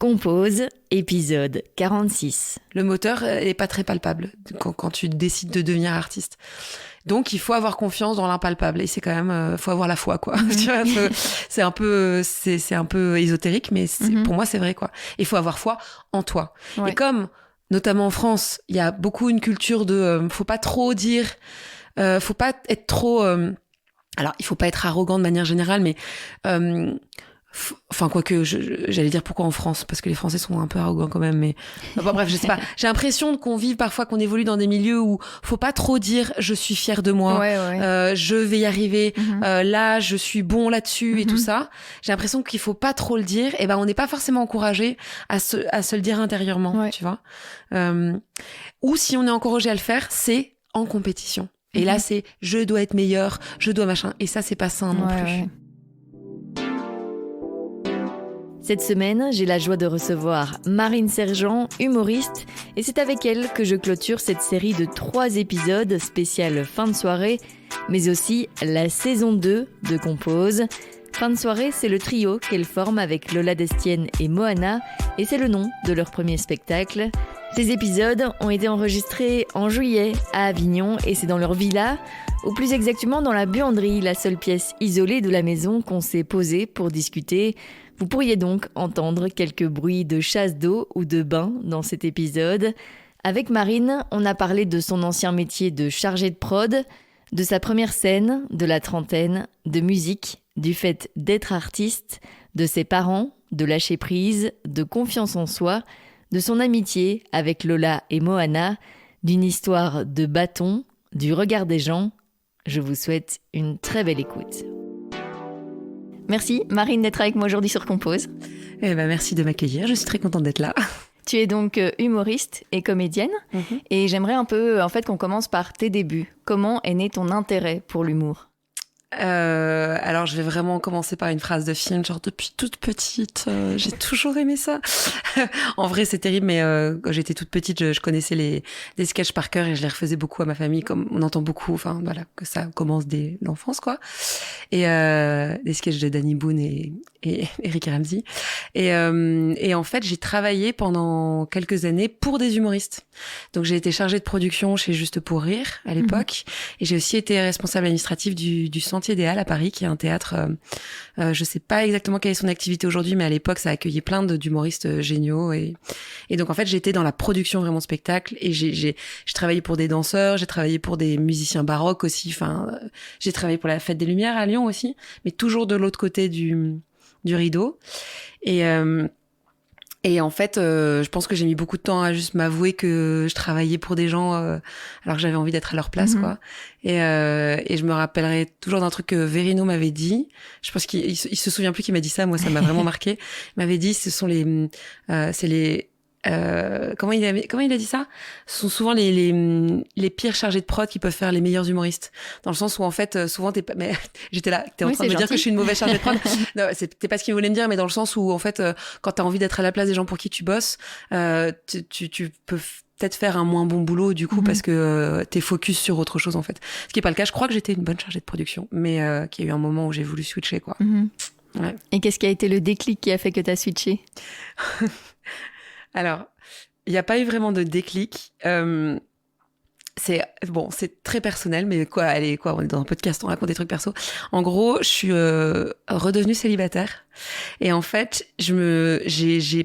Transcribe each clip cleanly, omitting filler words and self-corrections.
Compose, épisode 46. Le moteur est pas très palpable quand tu décides de devenir artiste. Donc, il faut avoir confiance dans l'impalpable. Et c'est quand même, faut avoir la foi, quoi. Tu vois, c'est un peu ésotérique, mais pour moi, c'est vrai, quoi. Il faut avoir foi en toi. Ouais. Et comme, notamment en France, il y a beaucoup une culture de, faut pas trop dire, faut pas être trop, alors, il faut pas être arrogant de manière générale, mais, enfin, quoique, j'allais dire pourquoi en France, parce que les Français sont un peu arrogants quand même, mais bon, bref, je sais pas. J'ai l'impression qu'on vit parfois, qu'on évolue dans des milieux où faut pas trop dire je suis fière de moi, je vais y arriver, là je suis bon là-dessus et tout ça. J'ai l'impression qu'il faut pas trop le dire, et ben on n'est pas forcément encouragé à se le dire intérieurement, tu vois. Ou si on est encouragé à le faire, c'est en compétition. Et là c'est je dois être meilleur, je dois machin, et ça c'est pas sain non plus. Ouais. Cette semaine, j'ai la joie de recevoir Marine Sergent, humoriste, et c'est avec elle que je clôture cette série de 3 épisodes spécial fin de soirée, mais aussi la saison 2 de Compose. Fin de soirée, c'est le trio qu'elle forme avec Lola Destienne et Moana, et c'est le nom de leur premier spectacle. Ces épisodes ont été enregistrés en juillet à Avignon, et c'est dans leur villa, ou plus exactement dans la buanderie, la seule pièce isolée de la maison qu'on s'est posée pour discuter. Vous pourriez donc entendre quelques bruits de chasse d'eau ou de bain dans cet épisode. Avec Marine, on a parlé de son ancien métier de chargée de prod, de sa première scène, de la trentaine, de musique, du fait d'être artiste, de ses parents, de lâcher prise, de confiance en soi, de son amitié avec Lola et Moana, d'une histoire de bâton, du regard des gens. Je vous souhaite une très belle écoute. Merci Marine d'être avec moi aujourd'hui sur Compose. Eh ben, merci de m'accueillir, je suis très contente d'être là. Tu es donc humoriste et comédienne, et j'aimerais un peu qu'on commence par tes débuts. Comment est né ton intérêt pour l'humour ? Alors je vais vraiment commencer par une phrase de film, genre depuis toute petite, j'ai toujours aimé ça. En vrai c'est terrible, mais quand j'étais toute petite, je connaissais des sketchs par cœur et je les refaisais beaucoup à ma famille, comme on entend beaucoup, enfin voilà, que ça commence dès l'enfance quoi. Et des sketchs de Danny Boone et Eric et Ramsey. Et en fait j'ai travaillé pendant quelques années pour des humoristes. Donc j'ai été chargée de production chez Juste pour rire à l'époque, et j'ai aussi été responsable administrative du Sentier des Halles à Paris, qui est un théâtre, je sais pas exactement quelle est son activité aujourd'hui, mais à l'époque ça accueillait plein d'humoristes géniaux, et donc en fait j'étais dans la production vraiment de spectacle, et j'ai travaillé pour des danseurs, j'ai travaillé pour des musiciens baroques aussi, enfin j'ai travaillé pour la Fête des Lumières à Lyon aussi, mais toujours de l'autre côté du rideau. Et en fait, je pense que j'ai mis beaucoup de temps à juste m'avouer que je travaillais pour des gens alors que j'avais envie d'être à leur place, quoi. Et je me rappellerai toujours d'un truc que Verino m'avait dit. Je pense qu'il se souvient plus qu'il m'a dit ça. Moi, ça m'a vraiment marqué. Il m'avait dit, comment il a dit ça ? Ce sont souvent les pires chargés de prod qui peuvent faire les meilleurs humoristes. Dans le sens où en fait souvent t'es pas, mais j'étais là, t'es en train de me dire que je suis une mauvaise chargée de prod. Non, c'était pas ce qu'il voulait me dire, mais dans le sens où en fait quand t'as envie d'être à la place des gens pour qui tu bosses, tu peux peut-être faire un moins bon boulot du coup parce que t'es focus sur autre chose en fait. Ce qui est pas le cas. Je crois que j'étais une bonne chargée de production, mais qu'il y a eu un moment où j'ai voulu switcher quoi. Ouais. Et qu'est-ce qui a été le déclic qui a fait que t'as switché ? Alors, il n'y a pas eu vraiment de déclic. C'est très personnel, mais on est dans un podcast, on raconte des trucs perso. En gros, je suis redevenue célibataire, et en fait, j'ai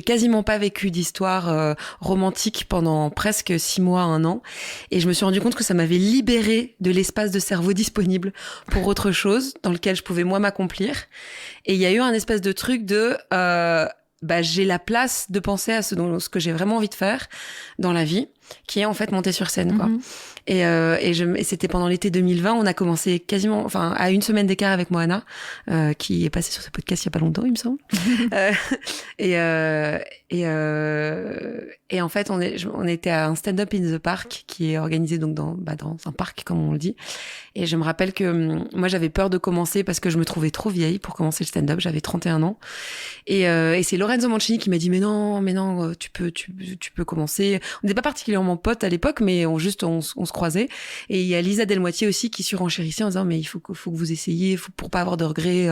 quasiment pas vécu d'histoire romantique pendant presque 6 mois, 1 an, et je me suis rendu compte que ça m'avait libéré de l'espace de cerveau disponible pour autre chose, dans lequel je pouvais moi m'accomplir. Et il y a eu un espèce de truc de j'ai la place de penser à ce que j'ai vraiment envie de faire dans la vie, qui est en fait monter sur scène, quoi. Et c'était pendant l'été 2020, on a commencé quasiment, enfin, à 1 semaine d'écart avec Moana, qui est passée sur ce podcast il y a pas longtemps, il me semble. Et en fait, on était à un stand-up in the park qui est organisé donc dans un parc, comme on le dit. Et je me rappelle que moi, j'avais peur de commencer parce que je me trouvais trop vieille pour commencer le stand-up. J'avais 31 ans. Et c'est Lorenzo Mancini qui m'a dit, mais non, tu peux commencer. On n'était pas particulièrement potes à l'époque, mais on se croisait. Et il y a Lisa Delmoitier aussi qui surenchérissait en disant, mais il faut que vous essayiez, pour pas avoir de regrets,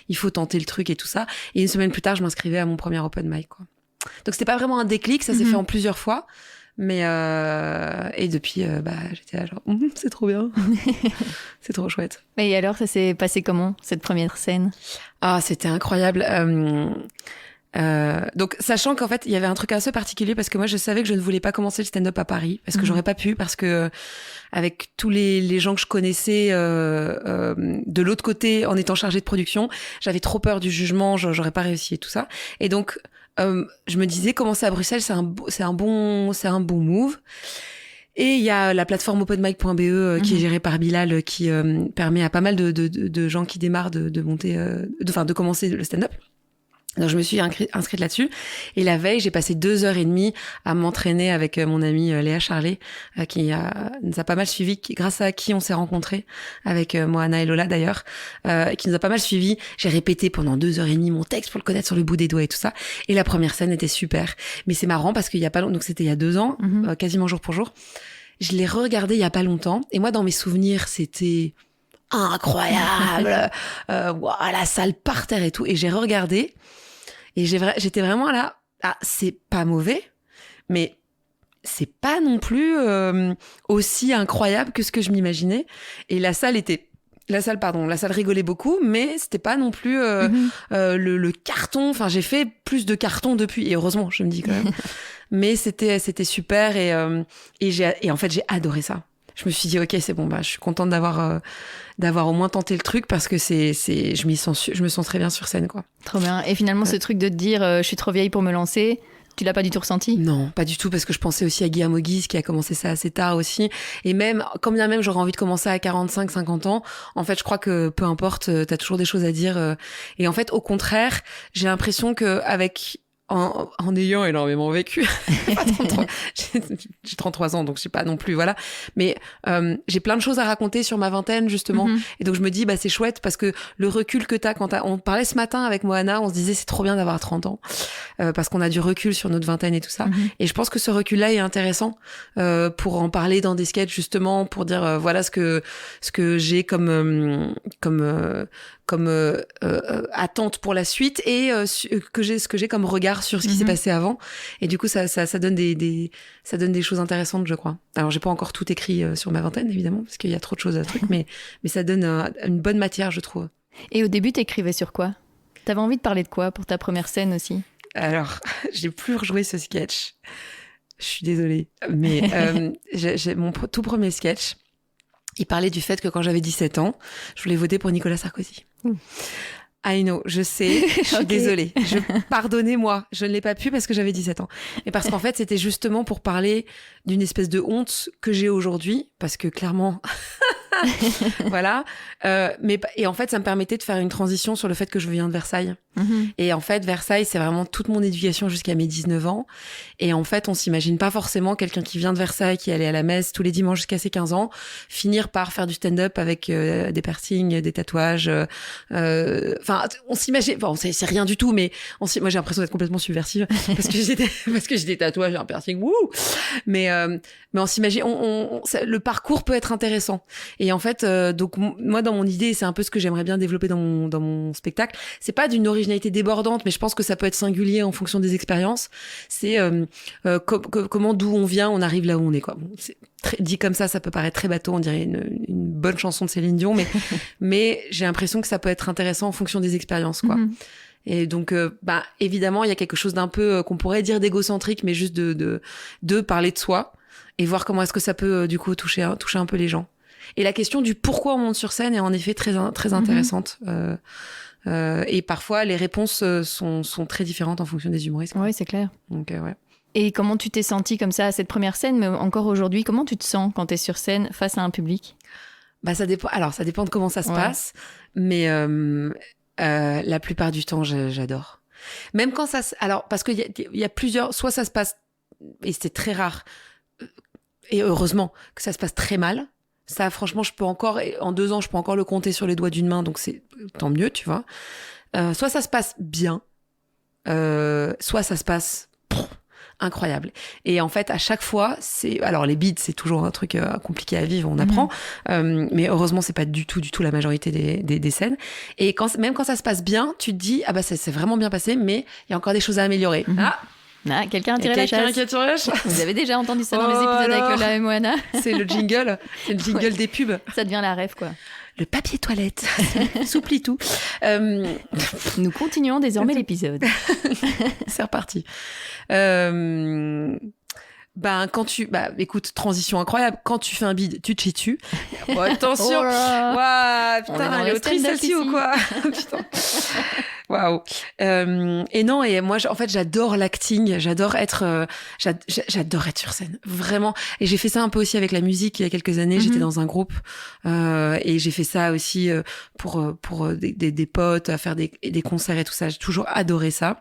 il faut tenter le truc et tout ça. Et une semaine plus tard, je m'inscrivais à mon premier open mic, quoi. Donc c'était pas vraiment un déclic, ça s'est fait en plusieurs fois, mais et depuis j'étais là genre c'est trop bien, c'est trop chouette. Et alors ça s'est passé comment cette première scène? Ah, c'était incroyable. Donc sachant qu'en fait il y avait un truc assez particulier parce que moi je savais que je ne voulais pas commencer le stand-up à Paris parce que j'aurais pas pu, parce que avec tous les gens que je connaissais de l'autre côté en étant chargée de production, j'avais trop peur du jugement, j'aurais pas réussi et tout ça. Et donc je me disais, commencer à Bruxelles, c'est un bon move. Et il y a la plateforme openmic.be qui est gérée par Bilal, qui permet à pas mal de gens qui démarrent de commencer le stand-up. Donc je me suis inscrite là-dessus. Et la veille, j'ai passé 2h30 à m'entraîner avec mon amie Léa Charlet, qui nous a pas mal suivi, grâce à qui on s'est rencontrés, avec Moana et Lola d'ailleurs, qui nous a pas mal suivi. J'ai répété pendant 2h30 mon texte pour le connaître sur le bout des doigts et tout ça. Et la première scène était super. Mais c'est marrant parce qu'il y a pas longtemps, donc c'était il y a 2 ans, quasiment jour pour jour. Je l'ai regardé il y a pas longtemps. Et moi, dans mes souvenirs, c'était incroyable. La salle par terre et tout. Et j'ai regardé. Et j'étais vraiment là, c'est pas mauvais, mais c'est pas non plus aussi incroyable que ce que je m'imaginais. Et la salle rigolait beaucoup, mais c'était pas non plus le carton. Enfin, j'ai fait plus de cartons depuis, et heureusement, je me dis quand même. Mais c'était super, et en fait, j'ai adoré ça. Je me suis dit, ok, c'est bon, je suis contente d'avoir au moins tenté le truc, parce que je me sens très bien sur scène, quoi. Trop bien. Et finalement, ce truc de te dire, je suis trop vieille pour me lancer, tu l'as pas du tout ressenti? Non, pas du tout, parce que je pensais aussi à Guillermo Guise, qui a commencé ça assez tard aussi. Et même, quand bien même j'aurais envie de commencer à 45, 50 ans, en fait, je crois que peu importe, t'as toujours des choses à dire. Et en fait, au contraire, j'ai l'impression qu'avec en ayant énormément vécu. J'ai 33 ans, donc je sais pas non plus, voilà. Mais j'ai plein de choses à raconter sur ma vingtaine, justement. Et donc je me dis, c'est chouette, parce que le recul que on parlait ce matin avec Moana, on se disait, c'est trop bien d'avoir 30 ans, parce qu'on a du recul sur notre vingtaine et tout ça. Et je pense que ce recul-là est intéressant pour en parler dans des sketchs, justement, pour dire, voilà ce que j'ai comme attente pour la suite, et ce que j'ai comme regard sur ce qui s'est passé avant. Et du coup, ça donne ça donne des choses intéressantes, je crois. Alors, j'ai pas encore tout écrit sur ma vingtaine, évidemment, parce qu'il y a trop de choses à truc, mais ça donne une bonne matière, je trouve. Et au début, t'écrivais sur quoi? T'avais envie de parler de quoi pour ta première scène aussi? Alors, j'ai plus rejoué ce sketch. Je suis désolée. Mais j'ai mon tout premier sketch. Il parlait du fait que quand j'avais 17 ans, je voulais voter pour Nicolas Sarkozy. I know, je sais, je suis désolée. Pardonnez-moi, je ne l'ai pas pu parce que j'avais 17 ans. Et parce qu'en fait, c'était justement pour parler d'une espèce de honte que j'ai aujourd'hui, parce que clairement... voilà. Et en fait, ça me permettait de faire une transition sur le fait que je viens de Versailles. Et en fait, Versailles, c'est vraiment toute mon éducation jusqu'à mes 19 ans. Et en fait, on s'imagine pas forcément quelqu'un qui vient de Versailles, qui allait à la messe tous les dimanches jusqu'à ses 15 ans, finir par faire du stand-up avec des piercings, des tatouages. Enfin, on s'imagine... Bon, c'est rien du tout, mais moi, j'ai l'impression d'être complètement subversive parce que j'ai des tatouages et un piercing. Wouh! Mais on s'imagine... le parcours peut être intéressant. Et en fait, donc moi, dans mon idée, c'est un peu ce que j'aimerais bien développer dans mon spectacle. C'est pas d'une originalité débordante, mais je pense que ça peut être singulier en fonction des expériences. C'est comment, d'où on vient, on arrive là où on est, quoi. Bon, dit comme ça peut paraître très bateau, on dirait une bonne chanson de Céline Dion, mais j'ai l'impression que ça peut être intéressant en fonction des expériences, quoi. Et donc, évidemment, il y a quelque chose d'un peu qu'on pourrait dire d'égocentrique, mais juste de parler de soi et voir comment est-ce que ça peut du coup toucher un peu les gens. Et la question du pourquoi on monte sur scène est en effet très intéressante. Et parfois, les réponses sont très différentes en fonction des humoristes, quoi. Oui, c'est clair. Donc, ouais. Et comment tu t'es sentie comme ça à cette première scène, mais encore aujourd'hui, comment tu te sens quand tu es sur scène face à un public? Ça dépend. Alors, ça dépend de comment ça se passe, mais la plupart du temps, j'adore. Même quand alors parce qu'il y a plusieurs, soit ça se passe et c'est très rare, et heureusement que ça se passe très mal. Ça, franchement, en 2 ans, je peux encore le compter sur les doigts d'une main, donc c'est tant mieux, tu vois. Soit ça se passe bien, soit ça se passe incroyable. Et en fait, à chaque fois, alors les bides, c'est toujours un truc compliqué à vivre, on apprend, mais heureusement, c'est pas du tout la majorité des scènes. Et même quand ça se passe bien, tu te dis, ah bah ça s'est vraiment bien passé, mais il y a encore des choses à améliorer. Quelqu'un a tiré la chasse. Vous avez déjà entendu ça dans les épisodes avec Lola et Moana. C'est le jingle des pubs. Ça devient la rêve, quoi. Le papier toilette, s'oublie tout. Nous continuons désormais l'épisode. C'est reparti. Écoute, transition incroyable. Quand tu fais un bide, tu te chies dessus. Oh, attention. Waouh, putain, elle est autrice celle-ci ou quoi? Putain. Waouh. Et non, et moi, en fait, j'adore l'acting. J'adore être sur scène. Vraiment. Et j'ai fait ça un peu aussi avec la musique il y a quelques années. J'étais dans un groupe, et j'ai fait ça aussi pour des potes, à faire des concerts et tout ça. J'ai toujours adoré ça.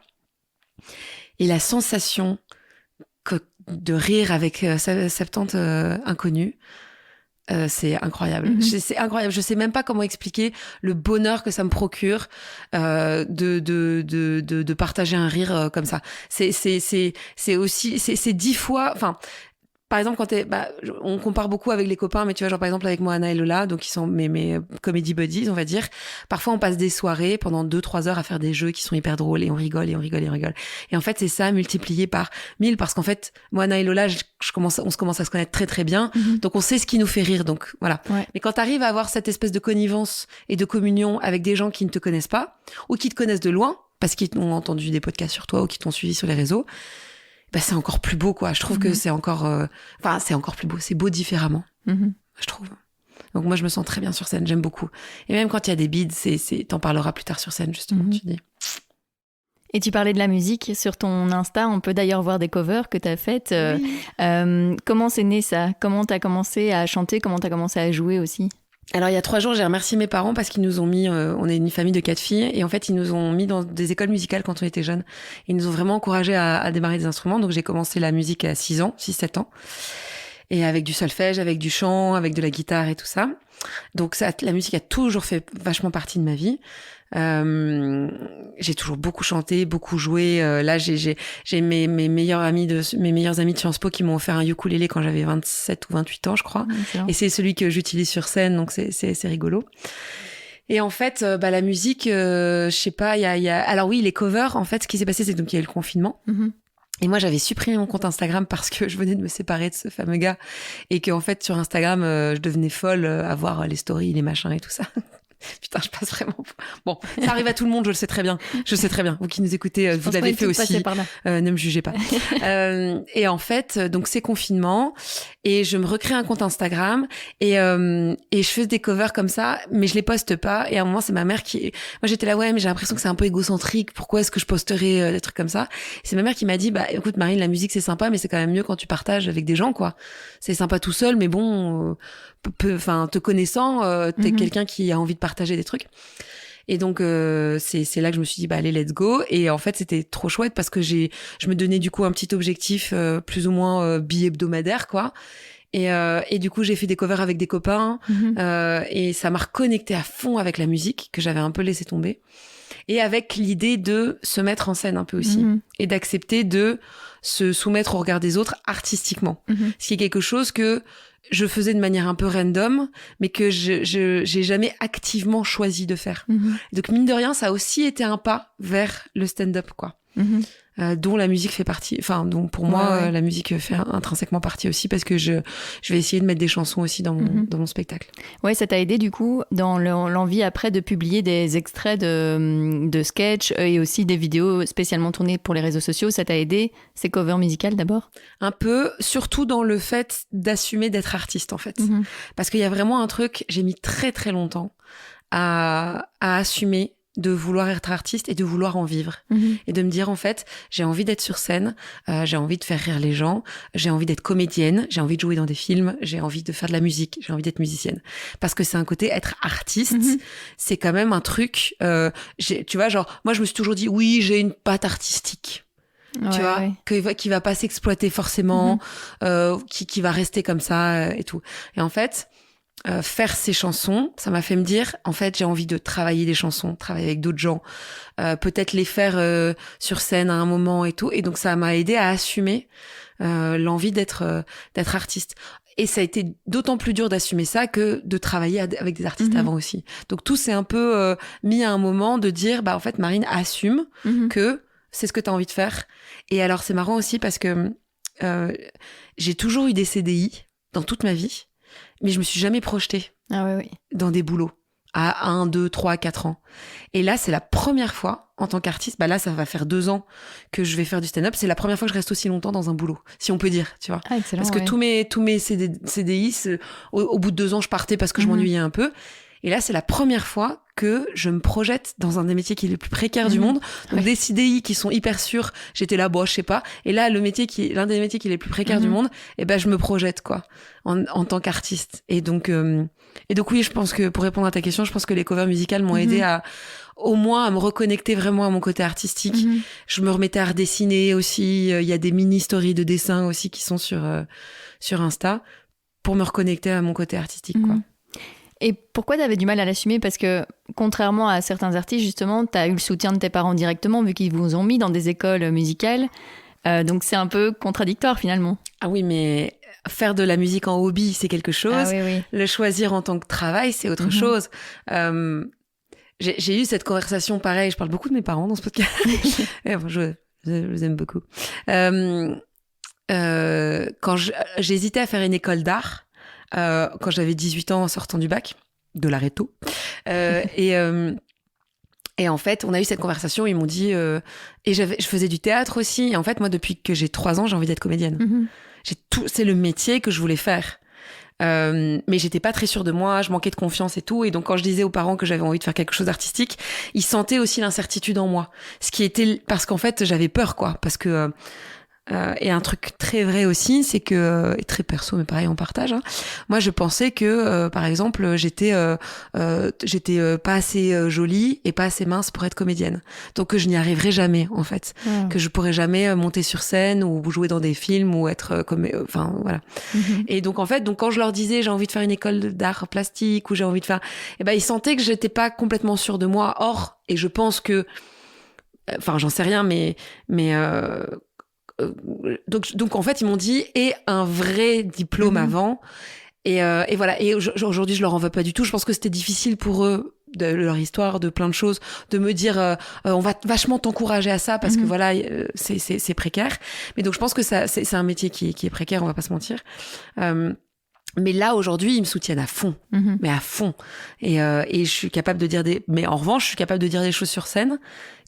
Et la sensation de rire avec 70 inconnus, c'est incroyable. C'est incroyable. Je sais même pas comment expliquer le bonheur que ça me procure de partager un rire comme ça. C'est aussi 10 fois. Enfin, par exemple, on compare beaucoup avec les copains, mais tu vois, genre par exemple avec Moana et Lola, donc ils sont mes comedy buddies, on va dire. Parfois, on passe des soirées pendant 2-3 heures à faire des jeux qui sont hyper drôles et on rigole et on rigole et on rigole. Et en fait, c'est ça multiplié par 1000 parce qu'en fait, Moana et Lola, on se commence à se connaître très très bien, donc on sait ce qui nous fait rire, donc voilà. Ouais. Mais quand t'arrives à avoir cette espèce de connivence et de communion avec des gens qui ne te connaissent pas ou qui te connaissent de loin parce qu'ils ont entendu des podcasts sur toi ou qui t'ont suivi sur les réseaux. C'est encore plus beau, quoi. Je trouve que c'est encore... c'est encore plus beau. C'est beau différemment, je trouve. Donc moi, je me sens très bien sur scène. J'aime beaucoup. Et même quand il y a des bides, t'en parleras plus tard sur scène, justement, tu dis. Et tu parlais de la musique sur ton Insta. On peut d'ailleurs voir des covers que tu as faites. Oui. Comment c'est né, ça? Comment tu as commencé à chanter? Comment tu as commencé à jouer aussi? Alors, il y a 3 jours, j'ai remercié mes parents parce qu'ils nous ont mis... on est une famille de 4 filles. Et en fait, ils nous ont mis dans des écoles musicales quand on était jeunes. Ils nous ont vraiment encouragés à démarrer des instruments. Donc, j'ai commencé la musique à 6-7 ans. Et avec du solfège, avec du chant, avec de la guitare et tout ça. Donc, la musique a toujours fait vachement partie de ma vie. J'ai toujours beaucoup chanté, beaucoup joué. Là, j'ai mes meilleurs amis de Sciences Po qui m'ont offert un ukulélé quand j'avais 27 ou 28 ans, je crois. Et c'est celui que j'utilise sur scène, donc c'est rigolo. Et en fait, la musique, je sais pas, alors oui, les covers, en fait, ce qui s'est passé, c'est donc il y a eu le confinement. Et moi, j'avais supprimé mon compte Instagram parce que je venais de me séparer de ce fameux gars et qu'en fait, sur Instagram, je devenais folle à voir les stories, les machins et tout ça. Putain, je passe vraiment... Bon, ça arrive à tout le monde, je le sais très bien. Je sais très bien. Vous qui nous écoutez, vous l'avez fait aussi. Ne me jugez pas. Et en fait, donc c'est confinement et je me recrée un compte Instagram et je fais des covers comme ça, mais je les poste pas. Et à un moment, c'est ma mère qui... Moi, j'étais là, ouais, mais j'ai l'impression que c'est un peu égocentrique. Pourquoi est-ce que je posterais des trucs comme ça? C'est ma mère qui m'a dit, écoute, Marine, la musique, c'est sympa, mais c'est quand même mieux quand tu partages avec des gens, quoi. C'est sympa tout seul, mais bon... te connaissant, t'es quelqu'un qui a envie de partager des trucs. Et donc c'est là que je me suis dit allez, let's go. Et en fait c'était trop chouette parce que je me donnais du coup un petit objectif plus ou moins bi-hebdomadaire, quoi. Et du coup j'ai fait des covers avec des copains et ça m'a reconnecté à fond avec la musique que j'avais un peu laissé tomber et avec l'idée de se mettre en scène un peu aussi et d'accepter de se soumettre au regard des autres artistiquement, ce qui est quelque chose que je faisais de manière un peu random, mais que j'ai jamais activement choisi de faire. Donc, mine de rien, ça a aussi été un pas vers le stand-up, quoi. Dont la musique fait partie. Enfin, dont pour moi, la musique fait intrinsèquement partie aussi, parce que je vais essayer de mettre des chansons aussi dans mon spectacle. Ouais, ça t'a aidé, du coup, dans l'envie après de publier des extraits de sketchs et aussi des vidéos spécialement tournées pour les réseaux sociaux. Ça t'a aidé, ces covers musicales, d'abord? Un peu, surtout dans le fait d'assumer d'être artiste, en fait. Parce qu'il y a vraiment un truc, j'ai mis très très longtemps à assumer de vouloir être artiste et de vouloir en vivre. Et de me dire, en fait, j'ai envie d'être sur scène, j'ai envie de faire rire les gens, j'ai envie d'être comédienne, j'ai envie de jouer dans des films, j'ai envie de faire de la musique, j'ai envie d'être musicienne. Parce que c'est un côté, être artiste, c'est quand même un truc, tu vois, genre, moi je me suis toujours dit, oui, j'ai une patte artistique. tu vois, qui va pas s'exploiter forcément, qui va rester comme ça et tout. Et en fait, faire ces chansons, ça m'a fait me dire, en fait, j'ai envie de travailler des chansons, travailler avec d'autres gens, peut-être les faire sur scène à un moment et tout. Et donc, ça m'a aidé à assumer l'envie d'être artiste. Et ça a été d'autant plus dur d'assumer ça que de travailler avec des artistes avant aussi. Donc, tout s'est un peu mis à un moment de dire, bah en fait, Marine, assume que c'est ce que tu as envie de faire. Et alors, c'est marrant aussi parce que j'ai toujours eu des CDI dans toute ma vie, mais je me suis jamais projetée dans des boulots à 1, 2, 3, 4 ans. Et là, c'est la première fois en tant qu'artiste, bah là, ça va faire 2 ans que je vais faire du stand-up. C'est la première fois que je reste aussi longtemps dans un boulot, si on peut dire, tu vois. Ah, excellent, parce que tous mes CDI, au bout de 2 ans, je partais parce que je m'ennuyais un peu. Et là, c'est la première fois que je me projette dans un des métiers qui est le plus précaire du monde. Donc, des CDI qui sont hyper sûrs, j'étais là, bon, je sais pas. Et là, l'un des métiers qui est le plus précaire du monde, et ben, je me projette, quoi, en tant qu'artiste. Et donc, oui, je pense que, pour répondre à ta question, je pense que les covers musicales m'ont aidé au moins à me reconnecter vraiment à mon côté artistique. Je me remettais à redessiner aussi. Il y a des mini-stories de dessin aussi qui sont sur Insta pour me reconnecter à mon côté artistique, quoi. Et pourquoi tu avais du mal à l'assumer ? Parce que, contrairement à certains artistes, justement, tu as eu le soutien de tes parents directement, vu qu'ils vous ont mis dans des écoles musicales. Donc, c'est un peu contradictoire, finalement. Ah oui, mais faire de la musique en hobby, c'est quelque chose. Ah, oui. Le choisir en tant que travail, c'est autre chose. J'ai eu cette conversation, pareil, je parle beaucoup de mes parents dans ce podcast. Bon, je les aime beaucoup. Quand j'hésitais à faire une école d'art, quand j'avais 18 ans en sortant du bac, de l'Areto. Et en fait, on a eu cette conversation, ils m'ont dit... et je faisais du théâtre aussi. Et en fait, moi, depuis que j'ai 3 ans, j'ai envie d'être comédienne. C'est le métier que je voulais faire. Mais j'étais pas très sûre de moi, je manquais de confiance et tout. Et donc, quand je disais aux parents que j'avais envie de faire quelque chose d'artistique, ils sentaient aussi l'incertitude en moi. Ce qui était... Parce qu'en fait, j'avais peur, quoi. Parce que... et un truc très vrai aussi, c'est que, et très perso, mais pareil, on partage, hein. Moi, je pensais que, par exemple, j'étais pas assez jolie et pas assez mince pour être comédienne. Donc, que je n'y arriverais jamais, en fait. Que je pourrais jamais monter sur scène ou jouer dans des films ou être enfin, voilà. Et donc, en fait, quand je leur disais, j'ai envie de faire une école d'art plastique ou j'ai envie de faire, eh ben, ils sentaient que j'étais pas complètement sûre de moi. Or, et je pense que, enfin, j'en sais rien, mais donc en fait ils m'ont dit et un vrai diplôme avant et voilà. Et aujourd'hui je leur en veux pas du tout. Je pense que c'était difficile pour eux, de leur histoire, de plein de choses, de me dire on va vachement t'encourager à ça parce que voilà, c'est précaire. Mais donc je pense que ça c'est un métier qui est précaire, on va pas se mentir. Mais là, aujourd'hui, ils me soutiennent à fond, mais à fond. Et je suis capable de dire mais en revanche, je suis capable de dire des choses sur scène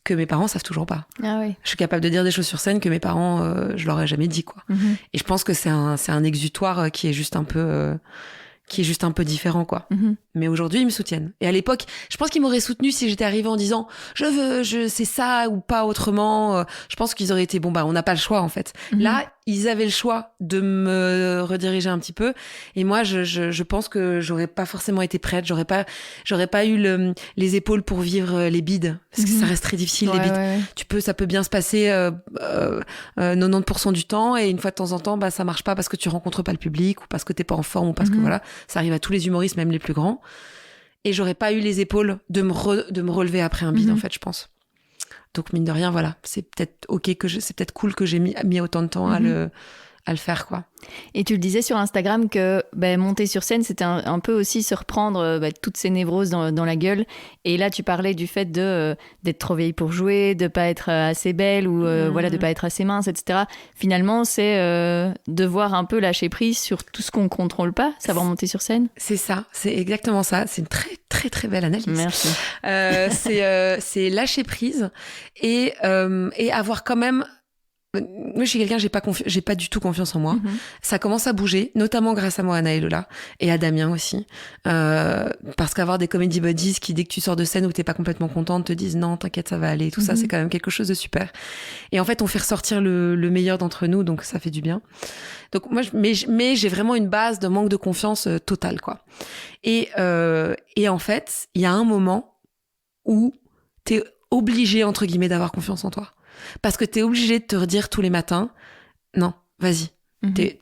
que mes parents savent toujours pas. Ah oui. Je suis capable de dire des choses sur scène que mes parents, je leur ai jamais dit, quoi. Et je pense que c'est un exutoire qui est juste un peu différent, quoi. Mais aujourd'hui, ils me soutiennent. Et à l'époque, je pense qu'ils m'auraient soutenu si j'étais arrivée en disant c'est ça ou pas autrement. Je pense qu'ils auraient été, bon, bah, on n'a pas le choix, en fait. Là, ils avaient le choix de me rediriger un petit peu. Et moi, je pense que j'aurais pas forcément été prête. J'aurais pas eu les épaules pour vivre les bides. Parce que ça reste très difficile, les bides. Ouais. Ça peut bien se passer 90% du temps. Et une fois de temps en temps, bah, ça marche pas parce que tu rencontres pas le public ou parce que t'es pas en forme ou parce que voilà, ça arrive à tous les humoristes, même les plus grands. Et j'aurais pas eu les épaules de me relever après un bide, en fait, je pense. Donc, mine de rien, voilà, c'est peut-être c'est peut-être cool que j'ai mis autant de temps à le faire, quoi. Et tu le disais sur Instagram que monter sur scène, c'était un peu aussi se reprendre toutes ces névroses dans la gueule. Et là, tu parlais du fait d'être trop vieille pour jouer, de pas être assez belle ou voilà, de pas être assez mince, etc. Finalement, c'est devoir un peu lâcher prise sur tout ce qu'on contrôle pas, savoir monter sur scène. C'est ça, c'est exactement ça. C'est une très, très, très belle analyse. Merci. C'est lâcher prise et avoir quand même... Moi, je suis quelqu'un, j'ai pas du tout confiance en moi. Ça commence à bouger, notamment grâce à Moana et Lola, et à Damien aussi. Parce qu'avoir des comedy buddies qui, dès que tu sors de scène où t'es pas complètement contente, te disent non, t'inquiète, ça va aller, tout ça, c'est quand même quelque chose de super. Et en fait, on fait ressortir le meilleur d'entre nous, donc ça fait du bien. Donc moi, mais j'ai vraiment une base de manque de confiance totale, quoi. Et en fait, il y a un moment où t'es obligé, entre guillemets, d'avoir confiance en toi. Parce que t'es obligé de te redire tous les matins, non, vas-y. T'es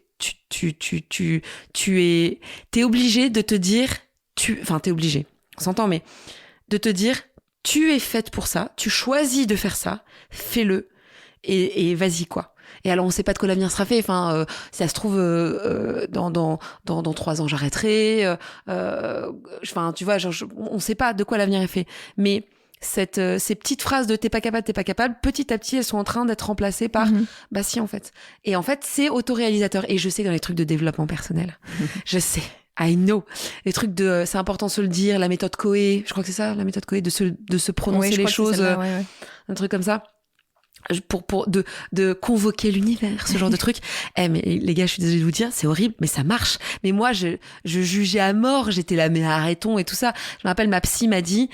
obligé de te dire, t'es obligé, on s'entend, mais de te dire, tu es faite pour ça, tu choisis de faire ça, fais-le, et vas-y, quoi. Et alors, on sait pas de quoi l'avenir sera fait. Enfin, si ça se trouve, dans 3 ans, j'arrêterai. Enfin, tu vois, on sait pas de quoi l'avenir est fait. Mais ces petites phrases de t'es pas capable, petit à petit, elles sont en train d'être remplacées par bah si, en fait. Et en fait, c'est autoréalisateur. Et je sais que dans les trucs de développement personnel, je sais. I know. Les trucs c'est important de se le dire, la méthode Coé, je crois que c'est ça, la méthode Coé, de se prononcer les choses, un truc comme ça. De convoquer l'univers, ce genre de truc. Mais les gars, je suis désolée de vous dire, c'est horrible, mais ça marche. Mais moi, je jugeais à mort, j'étais là, mais arrêtons et tout ça. Je me rappelle, ma psy m'a dit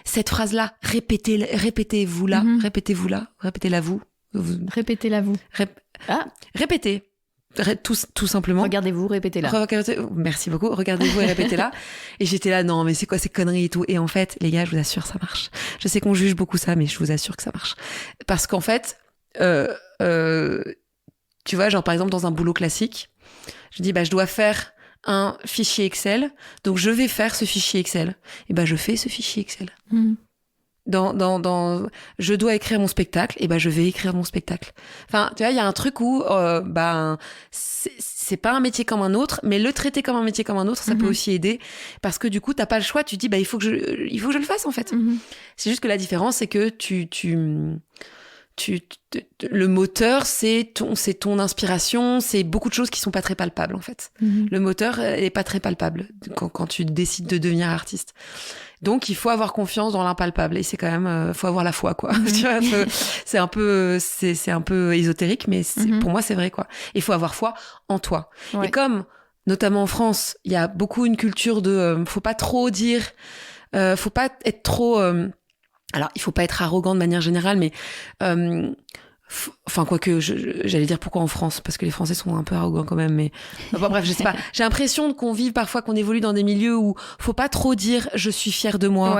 cette phrase-là, répétez-vous-la, répétez-la vous. Répétez-la vous. Répétez. Tout simplement. Regardez-vous, répétez-la. Merci beaucoup. Regardez-vous et répétez-la. Et j'étais là, non, mais c'est quoi ces conneries et tout. Et en fait, les gars, je vous assure, ça marche. Je sais qu'on juge beaucoup ça, mais je vous assure que ça marche. Parce qu'en fait, tu vois, genre par exemple dans un boulot classique, je dis, je dois faire un fichier Excel, donc je vais faire ce fichier Excel. Et je fais ce fichier Excel. Je dois écrire mon spectacle, et je vais écrire mon spectacle. Enfin, tu vois, il y a un truc où c'est pas un métier comme un autre, mais le traiter comme un métier comme un autre, ça peut aussi aider, parce que du coup t'as pas le choix, tu te dis il faut que je le fasse en fait. C'est juste que la différence, c'est que le moteur, c'est ton inspiration, c'est beaucoup de choses qui sont pas très palpables en fait. Le moteur est pas très palpable quand tu décides de devenir artiste. Donc il faut avoir confiance dans l'impalpable, et c'est quand même faut avoir la foi, quoi. Tu vois, c'est un peu ésotérique, mais pour moi c'est vrai, quoi. Il faut avoir foi en toi. Ouais. Et comme notamment en France, il y a beaucoup une culture de faut pas trop dire, faut pas être trop alors, il faut pas être arrogant de manière générale, mais enfin, quoique, j'allais dire pourquoi en France, parce que les Français sont un peu arrogants quand même, mais bref, je sais pas. J'ai l'impression qu'on vit parfois, qu'on évolue dans des milieux où faut pas trop dire je suis fière de moi,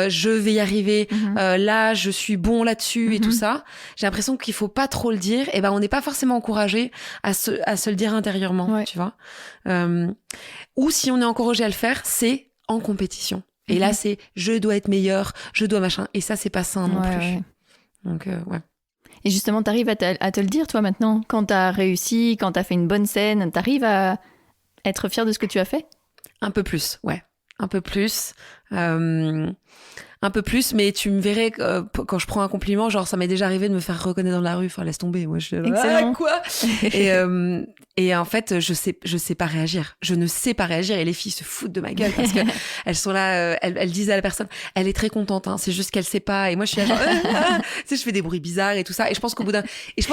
je vais y arriver, là je suis bon là-dessus et tout ça. J'ai l'impression qu'il faut pas trop le dire, et on n'est pas forcément encouragé à se le dire intérieurement, tu vois. Ou si on est encouragé à le faire, c'est en compétition. Et là, c'est je dois être meilleure, je dois machin. Et ça, c'est pas sain non plus. Ouais. Donc, ouais. Et justement, t'arrives à te le dire, toi, maintenant, quand t'as réussi, quand t'as fait une bonne scène, t'arrives à être fière de ce que tu as fait ? Un peu plus, ouais. Un peu plus. Un peu plus, mais tu me verrais quand je prends un compliment, genre ça m'est déjà arrivé de me faire reconnaître dans la rue. Enfin, laisse tomber, moi je suis là, quoi. Et en fait, je sais pas réagir. Je ne sais pas réagir, et les filles se foutent de ma gueule parce que elles sont là, elles disent à la personne, elle est très contente, hein, c'est juste qu'elle sait pas. Et moi je suis là genre, tu sais, je fais des bruits bizarres et tout ça. Et je pense que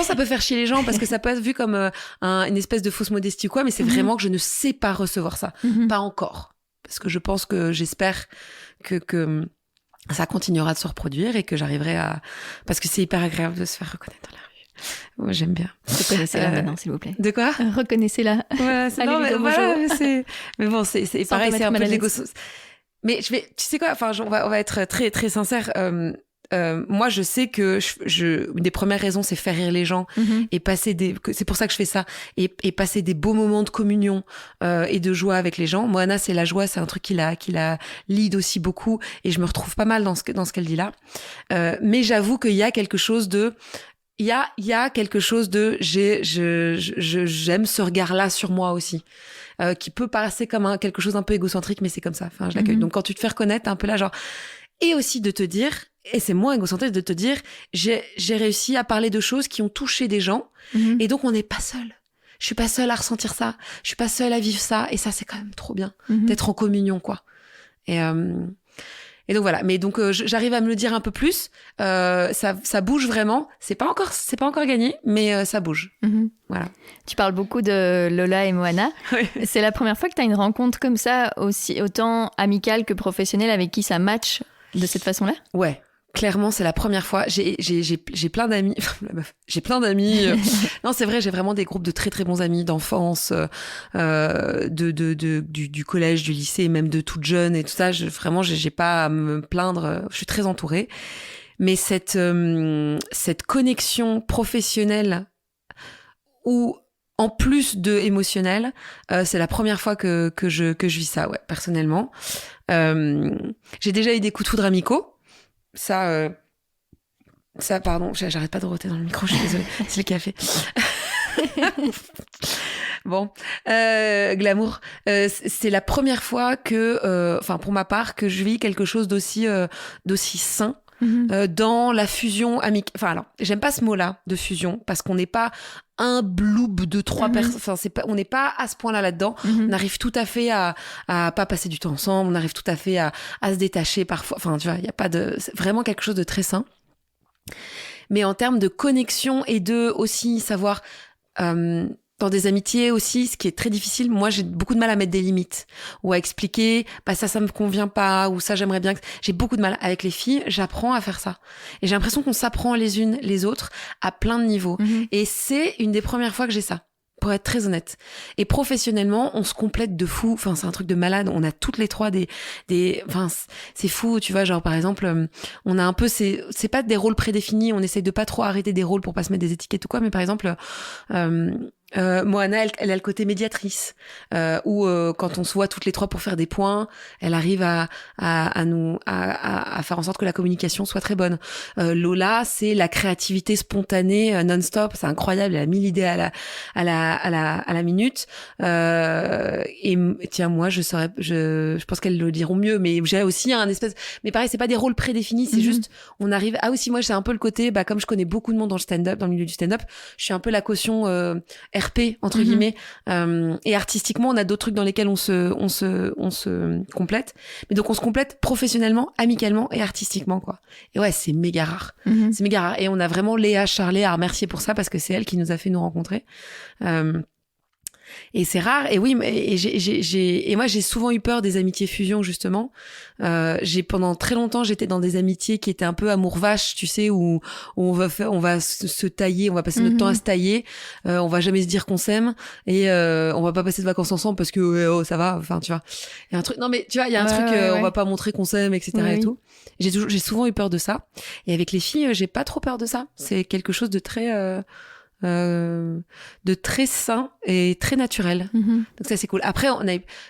ça peut faire chier les gens, parce que ça peut être vu comme une espèce de fausse modestie ou quoi, mais c'est vraiment que je ne sais pas recevoir ça, pas encore, parce que j'espère que ça continuera de se reproduire, et que j'arriverai parce que c'est hyper agréable de se faire reconnaître dans la rue. Moi, j'aime bien. Reconnaissez-la maintenant, s'il vous plaît. De quoi ? Reconnaissez-la. Voilà, mais bon, c'est pareil, c'est un peu de l'égo. Mais tu sais quoi, enfin, on va être très, très sincère. Moi, je sais que une des premières raisons, c'est faire rire les gens, et c'est pour ça que je fais ça, et passer des beaux moments de communion et de joie avec les gens. Moana, c'est la joie, c'est un truc qui la lead aussi beaucoup, et je me retrouve pas mal dans ce qu'elle dit là. Mais j'avoue qu'il y a quelque chose de j'aime ce regard-là sur moi aussi, qui peut passer comme quelque chose un peu égocentrique, mais c'est comme ça. Enfin, je l'accueille. Donc quand tu te fais reconnaître, t'es un peu là genre, et aussi de te dire, et c'est moins égocentrique de te dire, j'ai réussi à parler de choses qui ont touché des gens, et donc on n'est pas seul. Je suis pas seule à ressentir ça, je suis pas seule à vivre ça, et ça c'est quand même trop bien d'être en communion, quoi. Et donc voilà, mais donc j'arrive à me le dire un peu plus, ça bouge vraiment, c'est pas encore gagné, mais ça bouge. Voilà. Tu parles beaucoup de Lola et Moana. Oui. C'est la première fois que tu as une rencontre comme ça, autant amicale que professionnelle, avec qui ça match de cette façon-là ? Ouais. Clairement, c'est la première fois. J'ai plein d'amis. J'ai plein d'amis. Non, c'est vrai, j'ai vraiment des groupes de très très bons amis d'enfance, du collège, du lycée, même de toute jeune et tout ça. Vraiment, j'ai pas à me plaindre. Je suis très entourée. Mais cette connexion professionnelle où, en plus de émotionnel, c'est la première fois que je vis ça, ouais, personnellement. J'ai déjà eu des coups de foudre amicaux. Ça, pardon, j'arrête pas de roter dans le micro, je suis désolée, c'est le café. Bon, glamour, c'est la première fois que, pour ma part, que je vis quelque chose d'aussi sain. Dans la fusion amicale. Enfin, alors, j'aime pas ce mot-là de fusion parce qu'on n'est pas un bloub de 3 personnes. Enfin, on n'est pas à ce point-là là-dedans. On arrive tout à fait à pas passer du temps ensemble. On arrive tout à fait à se détacher parfois. Enfin, tu vois, il y a pas de. C'est vraiment quelque chose de très sain. Mais en termes de connexion et de aussi savoir. Dans des amitiés aussi, ce qui est très difficile, moi j'ai beaucoup de mal à mettre des limites ou à expliquer, ça me convient pas, ou ça j'aimerais bien que... J'ai beaucoup de mal avec les filles, j'apprends à faire ça. Et j'ai l'impression qu'on s'apprend les unes les autres à plein de niveaux. Et c'est une des premières fois que j'ai ça, pour être très honnête. Et professionnellement, on se complète de fou. Enfin, c'est un truc de malade. On a toutes les trois enfin, c'est fou, tu vois. Genre, par exemple, on a un peu c'est pas des rôles prédéfinis. On essaye de pas trop arrêter des rôles pour pas se mettre des étiquettes ou quoi. Mais par exemple, Moana, elle a le côté médiatrice, où quand on se voit toutes les trois pour faire des points, elle arrive à faire en sorte que la communication soit très bonne. Lola, c'est la créativité spontanée non-stop, c'est incroyable, elle a 1000 idées à la minute. Et tiens, moi, je pense qu'elles le diront mieux, mais j'ai aussi un espèce, mais pareil, c'est pas des rôles prédéfinis, c'est juste, on arrive. Ah aussi, moi, j'ai un peu le côté, comme je connais beaucoup de monde dans le stand-up, dans le milieu du stand-up, je suis un peu la caution RP entre guillemets, et artistiquement on a d'autres trucs dans lesquels on se complète, mais donc on se complète professionnellement, amicalement et artistiquement, quoi. Et ouais, c'est méga rare. C'est méga rare, et on a vraiment Léa Charlet à remercier pour ça, parce que c'est elle qui nous a fait nous rencontrer. Et c'est rare. Et oui, et moi j'ai souvent eu peur des amitiés fusion, justement. Pendant très longtemps, j'étais dans des amitiés qui étaient un peu amour vache, tu sais, où on va se tailler, on va passer notre temps à se tailler, on va jamais se dire qu'on s'aime, et on va pas passer de vacances ensemble parce que ça va, enfin tu vois. Il y a un truc, non mais tu vois, il y a un truc, on va pas montrer qu'on s'aime, etc. et tout. J'ai souvent eu peur de ça. Et avec les filles, j'ai pas trop peur de ça. C'est quelque chose de très sain et très naturel. Donc ça c'est cool. Après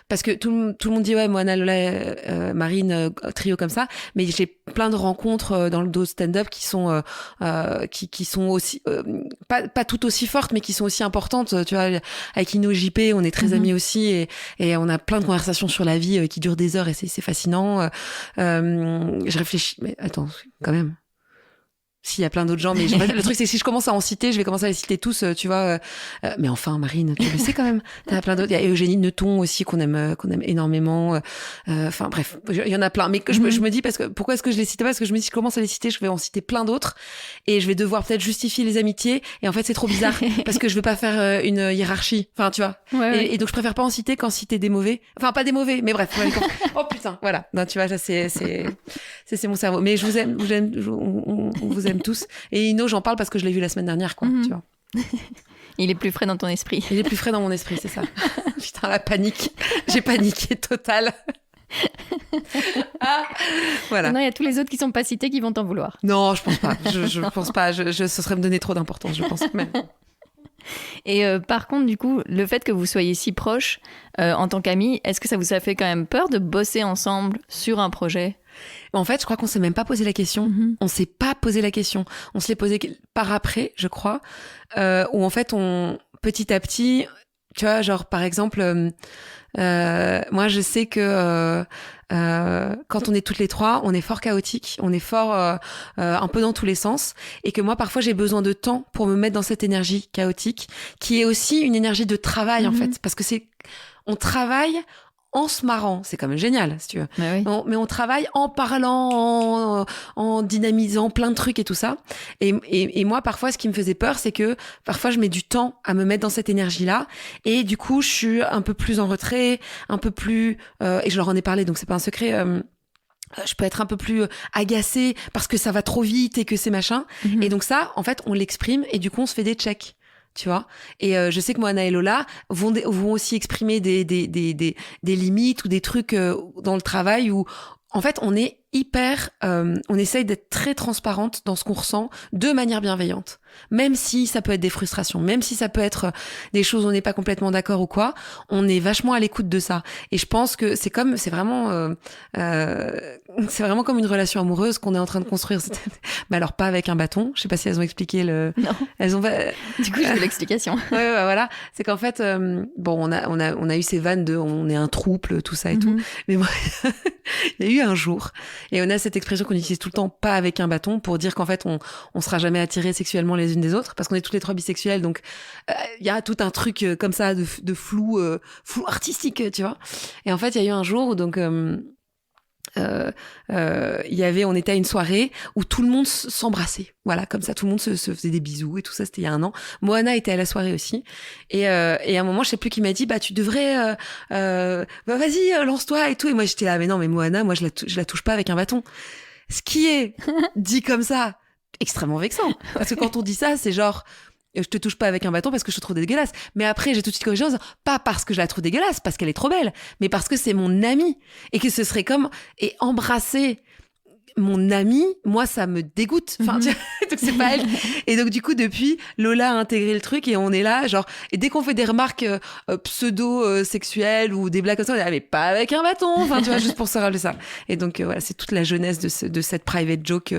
parce que tout le monde dit ouais, Moana, Lola, Marine, trio comme ça, mais j'ai plein de rencontres dans le dos stand-up qui sont aussi pas toutes aussi fortes, mais qui sont aussi importantes. Tu vois, avec Ino JP, on est très amis aussi, et on a plein de conversations sur la vie qui durent des heures, et c'est fascinant. Je réfléchis, mais attends, quand même. S'il y a plein d'autres gens, mais le truc c'est que si je commence à en citer, je vais commencer à les citer tous, tu vois. Mais enfin, Marine, tu le sais quand même. T'as plein d'autres. Il y a Eugénie Neuton aussi qu'on aime énormément. Enfin bref, il y en a plein. Mais je me dis, pourquoi est-ce que je les cite pas? Parce que je me dis, si je commence à les citer, je vais en citer plein d'autres, et je vais devoir peut-être justifier les amitiés. Et en fait, c'est trop bizarre parce que je veux pas faire une hiérarchie. Enfin, tu vois. Ouais. Et donc je préfère pas en citer qu'en citer des mauvais. Enfin, pas des mauvais, mais bref. Oh putain, voilà. Non, tu vois, ça c'est mon cerveau. Mais je vous aime, on vous aime tous. Et Ino, j'en parle parce que je l'ai vu la semaine dernière, quoi. Tu vois. Il est plus frais dans ton esprit. Il est plus frais dans mon esprit, c'est ça. Putain, la panique. J'ai paniqué total. Voilà. Non, il y a tous les autres qui sont pas cités qui vont t'en vouloir. Non, je pense pas. Je pense pas. Ce serait me donner trop d'importance, je pense même. Et par contre, du coup, le fait que vous soyez si proches en tant qu'amis, est-ce que ça vous a fait quand même peur de bosser ensemble sur un projet ? En fait, je crois qu'on s'est même pas posé la question. On s'est pas posé la question. On se l'est posé par après, je crois, où en fait, petit à petit, tu vois, genre par exemple, moi je sais que quand on est toutes les trois, on est fort chaotique, on est fort un peu dans tous les sens, et que moi parfois j'ai besoin de temps pour me mettre dans cette énergie chaotique, qui est aussi une énergie de travail en fait, parce que on travaille en se marrant, c'est quand même génial, si tu veux. Mais on travaille en parlant, en dynamisant plein de trucs et tout ça. Et moi, parfois, ce qui me faisait peur, c'est que parfois, je mets du temps à me mettre dans cette énergie-là. Et du coup, je suis un peu plus en retrait, un peu plus... et je leur en ai parlé, donc c'est pas un secret... je peux être un peu plus agacée parce que ça va trop vite et que c'est machin. Et donc ça, en fait, on l'exprime et du coup, on se fait des checks. Tu vois, et je sais que Moana et Lola vont aussi exprimer des limites ou des trucs dans le travail où en fait, on est on essaye d'être très transparente dans ce qu'on ressent de manière bienveillante. Même si ça peut être des frustrations, même si ça peut être des choses où on n'est pas complètement d'accord ou quoi, on est vachement à l'écoute de ça. Et je pense que c'est vraiment comme une relation amoureuse qu'on est en train de construire. Mais alors pas avec un bâton. Je sais pas si elles ont expliqué Non. Elles ont. Du coup, j'ai de l'explication. Ouais, voilà. C'est qu'en fait, on a eu ces vannes de, on est un trouble, tout ça et tout. Mais moi, il y a eu un jour, et on a cette expression qu'on utilise tout le temps, pas avec un bâton, pour dire qu'en fait, on sera jamais attirés sexuellement les unes des autres, parce qu'on est toutes les trois bisexuelles, donc il y a tout un truc comme ça de flou artistique, tu vois. Et en fait, il y a eu un jour où donc on était à une soirée où tout le monde s'embrassait, voilà, comme ça, tout le monde se faisait des bisous et tout ça. C'était il y a un an. Moana était à la soirée aussi, et à un moment, je sais plus qui m'a dit, bah tu devrais, vas-y, lance-toi et tout. Et moi j'étais là, mais non, mais Moana, moi je la touche pas avec un bâton. Ce qui est dit comme ça, extrêmement vexant, parce que quand on dit ça, c'est genre, je te touche pas avec un bâton parce que je te trouve dégueulasse. Mais après, j'ai tout de suite corrigé en disant, pas parce que je la trouve dégueulasse, parce qu'elle est trop belle, mais parce que c'est mon amie. Et que ce serait comme, et embrasser mon amie, moi, ça me dégoûte. Enfin, tu vois, donc c'est pas elle. Et donc, du coup, depuis, Lola a intégré le truc et on est là, genre, et dès qu'on fait des remarques pseudo-sexuelles ou des blagues comme ça, on est là, mais pas avec un bâton. Enfin, tu vois, juste pour se rappeler ça. Et donc, voilà, c'est toute la jeunesse de cette private joke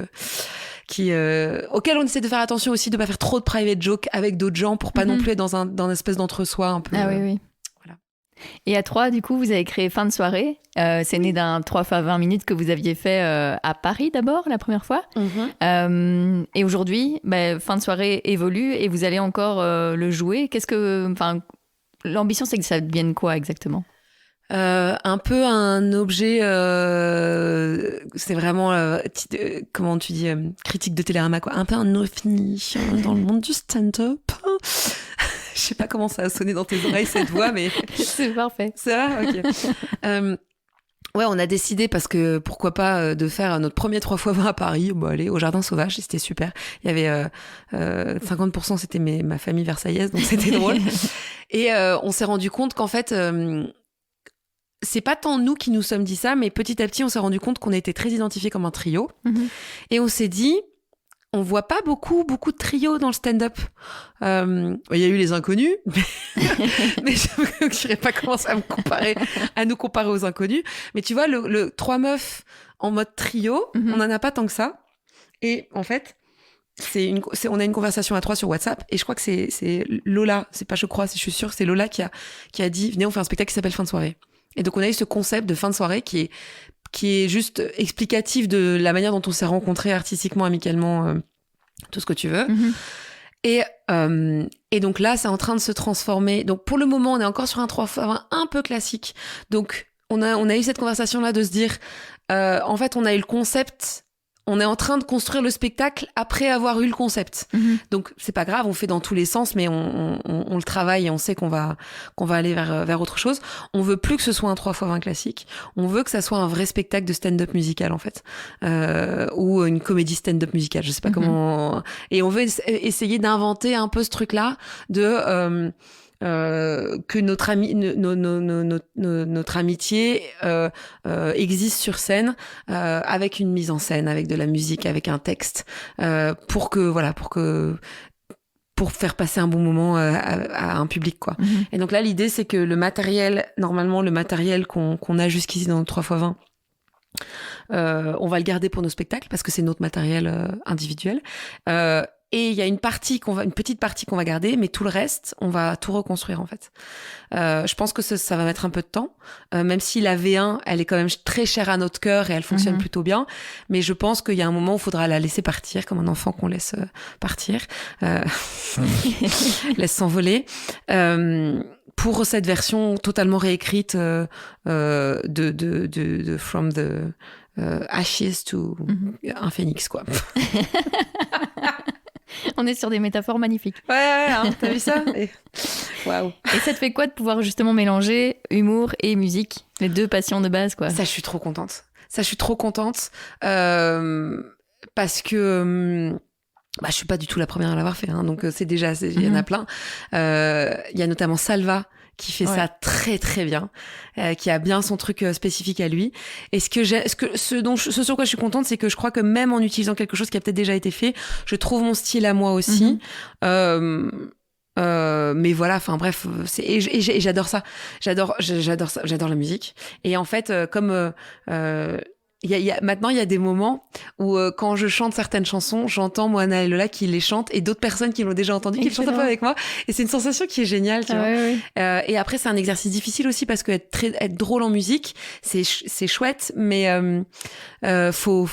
auquel on essaie de faire attention aussi, de pas faire trop de private joke avec d'autres gens pour pas non plus être dans une espèce d'entre-soi un peu. Ah oui. Voilà. Et à 3, du coup, vous avez créé Fin de soirée. C'est né d'un 3 fois 20 minutes que vous aviez fait à Paris d'abord, la première fois. Et aujourd'hui, Fin de soirée évolue et vous allez encore le jouer. L'ambition, c'est que ça devienne quoi exactement ? Un peu un objet, c'est vraiment, comment tu dis, critique de Télérama, quoi. Un peu un ovni dans le monde du stand-up. Je sais pas comment ça a sonné dans tes oreilles, cette voix, mais... C'est parfait. C'est vrai, ok. Ouais, on a décidé, parce que pourquoi pas, de faire notre premier 3x20 à Paris. Bon, allez, au Jardin Sauvage, c'était super. Il y avait 50%, c'était ma famille versaillaise, donc c'était drôle. Et on s'est rendu compte qu'en fait... c'est pas tant nous qui nous sommes dit ça, mais petit à petit, on s'est rendu compte qu'on était très identifiés comme un trio. Et on s'est dit, on voit pas beaucoup de trios dans le stand-up. Il y a eu les inconnus, mais je n'irais pas commencer à nous comparer aux inconnus. Mais tu vois, le 3 meufs en mode trio, on en a pas tant que ça. Et en fait, on a une conversation à 3 sur WhatsApp, et je crois que c'est Lola, c'est pas je crois, je suis sûre que c'est Lola qui a dit, venez, on fait un spectacle qui s'appelle Fin de soirée. Et donc, on a eu ce concept de fin de soirée qui est juste explicatif de la manière dont on s'est rencontrés artistiquement, amicalement, tout ce que tu veux. Et donc là, c'est en train de se transformer. Donc, pour le moment, on est encore sur un 3x20 un peu classique. Donc, on a eu cette conversation-là de se dire, en fait, on a eu le concept... On est en train de construire le spectacle après avoir eu le concept. Donc, c'est pas grave, on fait dans tous les sens, mais on le travaille et on sait qu'on va aller vers autre chose. On veut plus que ce soit un 3x20 classique. On veut que ça soit un vrai spectacle de stand-up musical, en fait. Ou une comédie stand-up musicale. Je sais pas comment... Et on veut essayer d'inventer un peu ce truc-là que notre amitié existe sur scène, avec une mise en scène, avec de la musique, avec un texte, pour faire passer un bon moment à un public, quoi. Et donc là, l'idée, c'est que le matériel qu'on a jusqu'ici dans le 3x20, on va le garder pour nos spectacles parce que c'est notre matériel individuel. Et il y a une petite partie qu'on va garder, mais tout le reste, on va tout reconstruire, en fait. Je pense que ça va mettre un peu de temps, même si la V1, elle est quand même très chère à notre cœur et elle fonctionne plutôt bien. Mais je pense qu'il y a un moment où il faudra la laisser partir, comme un enfant qu'on laisse partir, laisse s'envoler. Pour cette version totalement réécrite de From the Ashes to un phénix, quoi. On est sur des métaphores magnifiques. Ouais, hein, t'as vu ça? Waouh. Et ça te fait quoi de pouvoir justement mélanger humour et musique, les deux passions de base, quoi? Ça, je suis trop contente. Parce que je suis pas du tout la première à l'avoir fait, hein, donc c'est déjà, il y en a plein. Il y a notamment Salva qui fait ça très très bien, qui a bien son truc spécifique à lui. Et ce sur quoi je suis contente, c'est que je crois que même en utilisant quelque chose qui a peut-être déjà été fait, je trouve mon style à moi aussi. Mais voilà, enfin bref, et j'adore ça. J'adore ça. J'adore la musique. Et en fait, comme maintenant, il y a des moments où quand je chante certaines chansons, j'entends Moana et Lola qui les chantent et d'autres personnes qui l'ont déjà entendu, qui le chantent un peu avec moi. Et c'est une sensation qui est géniale, tu vois. Ouais. Et après, c'est un exercice difficile aussi parce que être drôle en musique, c'est chouette, mais faut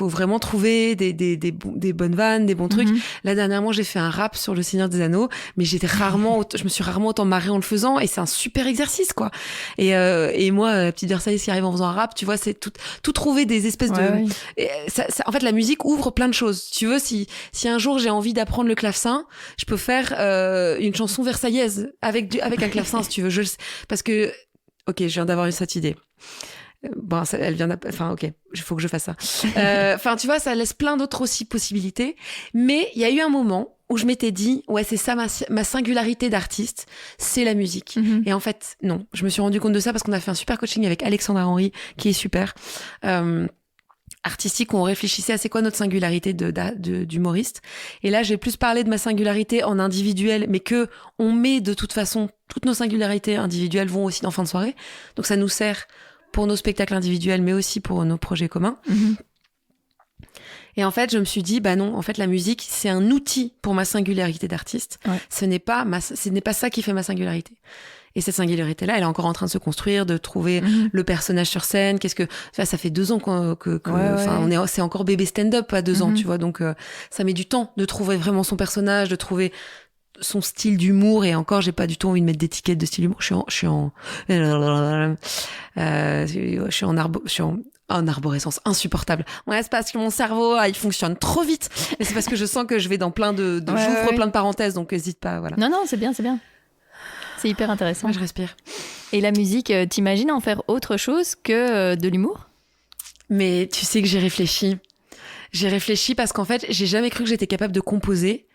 vraiment trouver des bonnes vannes, des bons trucs. Là, dernièrement, j'ai fait un rap sur Le Seigneur des Anneaux, mais je me suis rarement autant marrée en le faisant, et c'est un super exercice, quoi. Et moi, petite Versaillaise qui arrive en faisant un rap, tu vois, c'est tout trouver des espèces de... Et en fait, la musique ouvre plein de choses. Tu veux, si un jour j'ai envie d'apprendre le clavecin, je peux faire une chanson versaillaise avec un clavecin, si tu veux. Parce que... Ok, je viens d'avoir cette idée. Bon, elle vient enfin, ok, il faut que je fasse ça. Enfin, tu vois, ça laisse plein d'autres aussi possibilités. Mais il y a eu un moment où je m'étais dit, ouais, c'est ça ma singularité d'artiste, c'est la musique. Et en fait, non. Je me suis rendu compte de ça parce qu'on a fait un super coaching avec Alexandra Henry, qui est super. Artistique, où on réfléchissait à c'est quoi notre singularité d'humoriste. Et là, j'ai plus parlé de ma singularité en individuel, mais que on met de toute façon, toutes nos singularités individuelles vont aussi en fin de soirée. Donc ça nous sert pour nos spectacles individuels, mais aussi pour nos projets communs. Et en fait, je me suis dit, bah non, en fait, la musique, c'est un outil pour ma singularité d'artiste. Ouais. Ce n'est pas ça qui fait ma singularité. Et cette singularité-là, elle est encore en train de se construire, de trouver le personnage sur scène. Ça fait 2 ans c'est encore bébé stand-up à 2 ans, tu vois. Donc, ça met du temps de trouver vraiment son personnage, de trouver son style d'humour. Et encore, j'ai pas du tout envie de mettre d'étiquette de style d'humour. Je suis en arborescence insupportable. Ouais, c'est parce que mon cerveau, il fonctionne trop vite. Et c'est parce que je sens que je vais dans plein j'ouvre plein de parenthèses, donc n'hésite pas, voilà. Non, c'est bien. C'est hyper intéressant. Moi, je respire. Et la musique, t'imagines en faire autre chose que de l'humour ? Mais tu sais que j'ai réfléchi. J'ai réfléchi parce qu'en fait, j'ai jamais cru que j'étais capable de composer.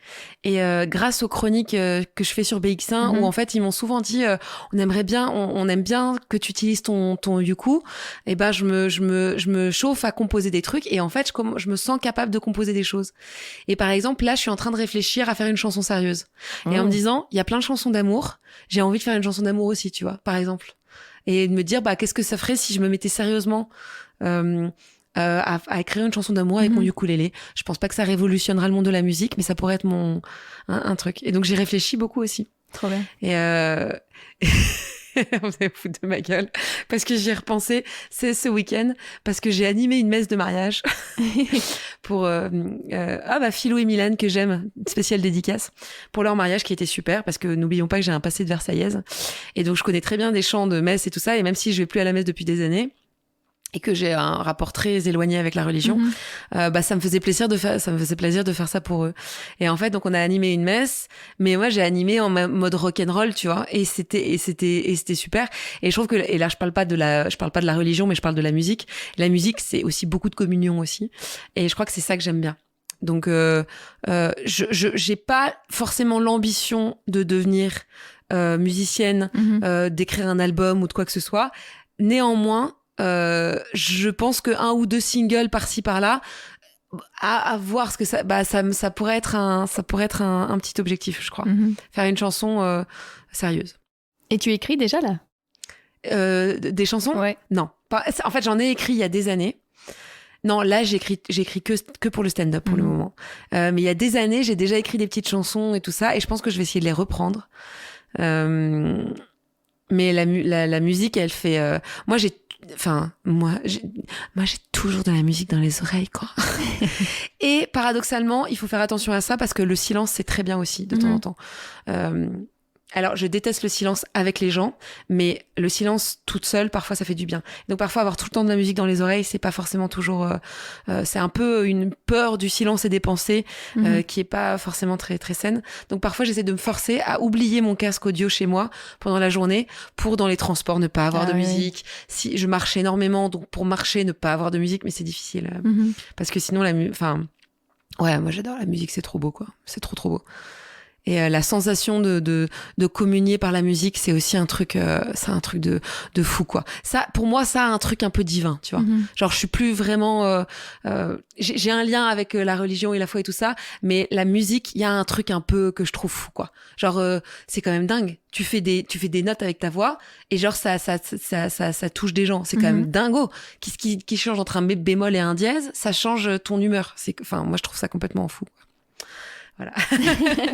Et grâce aux chroniques que je fais sur BX1, où en fait, ils m'ont souvent dit on aime bien que tu utilises ton yuku. Et ben, je me chauffe à composer des trucs. Et en fait, je me sens capable de composer des choses. Et par exemple, là, je suis en train de réfléchir à faire une chanson sérieuse. Et en me disant, il y a plein de chansons d'amour. J'ai envie de faire une chanson d'amour aussi, tu vois, par exemple. Et de me dire, bah, qu'est-ce que ça ferait si je me mettais sérieusement à écrire une chanson d'amour avec mon ukulélé. Je pense pas que ça révolutionnera le monde de la musique, mais ça pourrait être un truc. Et donc j'ai réfléchi beaucoup aussi. Trop bien. Et on s'est foutu de ma gueule parce que j'y ai repensé. C'est ce week-end parce que j'ai animé une messe de mariage pour Philou et Mylène, que j'aime, spéciale dédicace pour leur mariage, qui était super, parce que n'oublions pas que j'ai un passé de versaillaise, et donc je connais très bien des chants de messe et tout ça. Et même si je vais plus à la messe depuis des années et que j'ai un rapport très éloigné avec la religion, ça me faisait plaisir de faire ça pour eux. Et en fait, donc on a animé une messe, mais moi j'ai animé en mode rock'n'roll, tu vois, et c'était super. Et je trouve que, et là je parle pas de la religion, mais je parle de la musique. La musique, c'est aussi beaucoup de communion aussi, et je crois que c'est ça que j'aime bien. Donc j'ai pas forcément l'ambition de devenir musicienne, d'écrire un album ou de quoi que ce soit. Néanmoins, je pense que 1 ou 2 singles par-ci par-là, à voir ce que ça pourrait être un petit objectif, je crois. Faire une chanson sérieuse. Et tu écris déjà là ? Des chansons ? Ouais. Non, pas. En fait, j'en ai écrit il y a des années. Non, là j'écris que pour le stand-up pour le moment. Mais il y a des années, j'ai déjà écrit des petites chansons et tout ça, et je pense que je vais essayer de les reprendre. Mais la musique, elle fait. Moi, j'ai toujours de la musique dans les oreilles, quoi. Et paradoxalement, il faut faire attention à ça, parce que le silence, c'est très bien aussi de temps en temps. Alors, je déteste le silence avec les gens, mais le silence toute seule, parfois, ça fait du bien. Donc, parfois, avoir tout le temps de la musique dans les oreilles, c'est pas forcément toujours... c'est un peu une peur du silence et des pensées qui est pas forcément très, très saine. Donc, parfois, j'essaie de me forcer à oublier mon casque audio chez moi pendant la journée, pour, dans les transports, ne pas avoir de musique. Si je marche énormément, donc pour marcher, ne pas avoir de musique, mais c'est difficile. Parce que sinon, moi, j'adore la musique, c'est trop beau, quoi. C'est trop, trop beau. Et la sensation de communier par la musique, c'est aussi un truc, c'est un truc de fou, quoi. Ça, pour moi, ça a un truc un peu divin, tu vois. Genre, je suis plus vraiment, j'ai un lien avec la religion et la foi et tout ça, mais la musique, il y a un truc un peu que je trouve fou, quoi. Genre, c'est quand même dingue. Tu fais des notes avec ta voix et genre, ça touche des gens. C'est quand même dingo. Qui change entre un bémol et un dièse, ça change ton humeur. Enfin, moi, je trouve ça complètement fou, quoi. Voilà.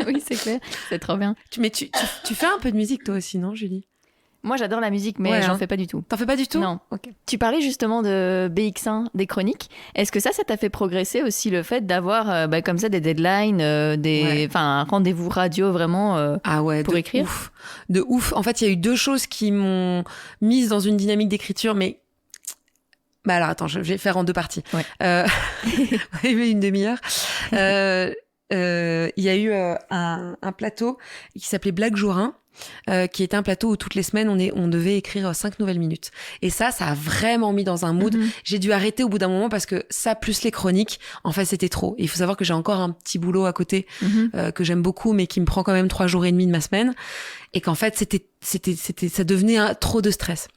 Oui, c'est clair. C'est trop bien. Mais tu fais un peu de musique, toi aussi, non, Julie? Moi, j'adore la musique, mais j'en fais pas du tout. T'en fais pas du tout? Non. Okay. Tu parlais justement de BX1, des chroniques. Est-ce que ça t'a fait progresser aussi le fait d'avoir comme ça des deadlines, un rendez-vous radio vraiment pour écrire? Ouf. De ouf. En fait, il y a eu 2 choses qui m'ont mise dans une dynamique d'écriture, mais... Bah alors, attends, je vais faire en 2 parties. Ouais. Une demi-heure. Il y a eu un plateau qui s'appelait Black Jourin, qui était un plateau où toutes les semaines on devait écrire 5 nouvelles minutes. Et ça a vraiment mis dans un mood. J'ai dû arrêter au bout d'un moment parce que ça plus les chroniques, en fait c'était trop. Et il faut savoir que j'ai encore un petit boulot à côté que j'aime beaucoup, mais qui me prend quand même 3 jours et demi de ma semaine. Et qu'en fait ça devenait trop de stress.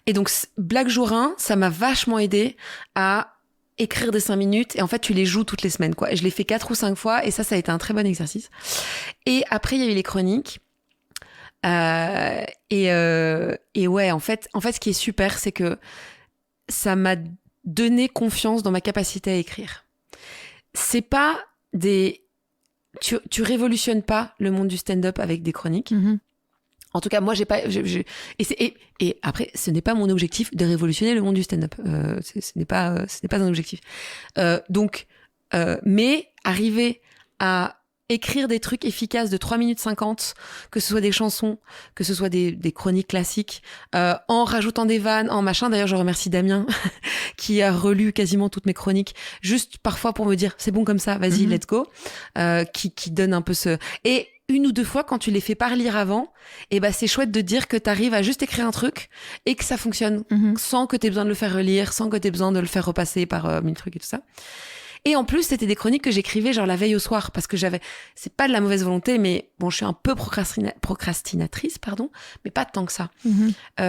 Et donc Black Jourin, ça m'a vachement aidé à écrire des 5 minutes, et en fait tu les joues toutes les semaines, quoi. Et je l'ai fait 4 ou 5 fois, et ça a été un très bon exercice. Et après il y a eu les chroniques, et ouais, en fait ce qui est super, c'est que ça m'a donné confiance dans ma capacité à écrire. C'est pas tu révolutionnes pas le monde du stand-up avec des chroniques. En tout cas, moi, j'ai pas. Et après, ce n'est pas mon objectif de révolutionner le monde du stand-up. Ce n'est pas un objectif. Mais arriver à écrire des trucs efficaces de 3 minutes 50, que ce soit des chansons, que ce soit des chroniques classiques, en rajoutant des vannes, en machin. D'ailleurs, je remercie Damien qui a relu quasiment toutes mes chroniques, juste parfois pour me dire c'est bon comme ça, vas-y, let's go, qui donne un peu ce... Et 1 ou 2 fois, quand tu les fais pas relire avant, et c'est chouette de dire que t'arrives à juste écrire un truc et que ça fonctionne, sans que t'aies besoin de le faire relire, sans que t'aies besoin de le faire repasser par 1000 trucs et tout ça. Et en plus, c'était des chroniques que j'écrivais genre la veille au soir, parce que c'est pas de la mauvaise volonté, mais bon, je suis un peu procrastinatrice, mais pas tant que ça.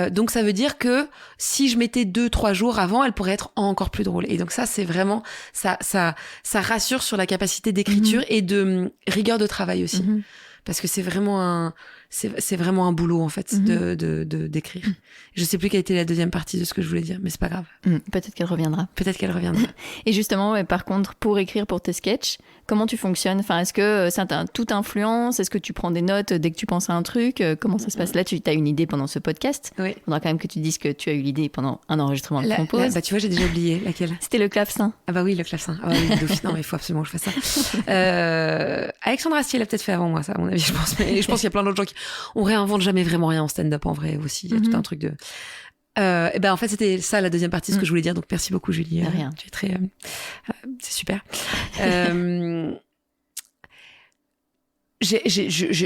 Donc ça veut dire que si je mettais 2-3 jours avant, elle pourrait être encore plus drôle. Et donc ça, c'est vraiment, ça rassure sur la capacité d'écriture et de rigueur de travail aussi. Parce que c'est vraiment un boulot, en fait, d'écrire. Je sais plus quelle était la deuxième partie de ce que je voulais dire, mais c'est pas grave. Peut-être qu'elle reviendra. Et justement, par contre, pour écrire pour tes sketchs, comment tu fonctionnes? Enfin, est-ce que ça toute influence? Est-ce que tu prends des notes dès que tu penses à un truc? Comment ça se passe? Là, tu as une idée pendant ce podcast. Oui. Il faudra quand même que tu dises que tu as eu l'idée pendant un enregistrement de Compose. Tu vois, j'ai déjà oublié. Laquelle? C'était le clavecin. Ah bah oui, le clavecin. Ah bah oui, le Dauphin. Non, mais il faut absolument que je fasse ça. Alexandre Astier l'a peut-être fait avant moi, ça, à mon avis, je pense. Mais je pense qu'il y a plein d'autres gens on réinvente jamais vraiment rien en stand-up, en vrai, aussi. Il y a tout un truc de... en fait, c'était ça, la deuxième partie, ce que je voulais dire. Donc, merci beaucoup, Julie. De rien. Tu es très... c'est super.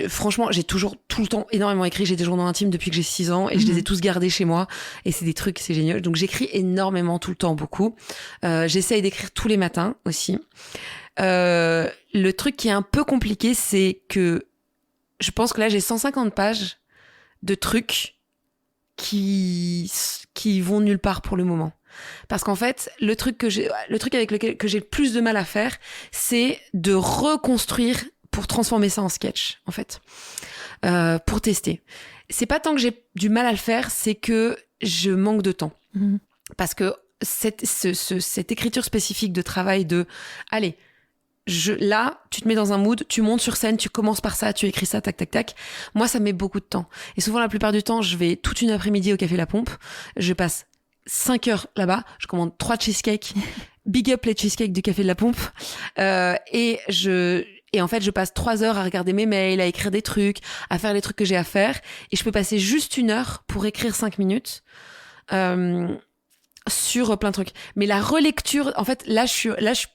Franchement, j'ai toujours, tout le temps, énormément écrit. J'ai des journaux intimes depuis que j'ai 6 ans et je les ai tous gardés chez moi. Et c'est des trucs, c'est génial. Donc, j'écris énormément, tout le temps, beaucoup. J'essaye d'écrire tous les matins aussi. Le truc qui est un peu compliqué, c'est que je pense que là, j'ai 150 pages de trucs qui vont nulle part pour le moment. Parce qu'en fait, le truc avec lequel que j'ai le plus de mal à faire, c'est de reconstruire pour transformer ça en sketch, en fait. Pour tester. C'est pas tant que j'ai du mal à le faire, c'est que je manque de temps. Parce que cette écriture spécifique de travail allez, là, tu te mets dans un mood, tu montes sur scène, tu commences par ça, tu écris ça, tac, tac, tac. Moi, ça met beaucoup de temps. Et souvent, la plupart du temps, je vais toute une après-midi au Café La Pompe. Je passe 5 heures là-bas. Je commande 3 cheesecakes. Big up les cheesecakes du Café de La Pompe. Et en fait, je passe 3 heures à regarder mes mails, à écrire des trucs, à faire les trucs que j'ai à faire. Et je peux passer juste 1 heure pour écrire 5 minutes. Sur plein de trucs. Mais la relecture, en fait, là,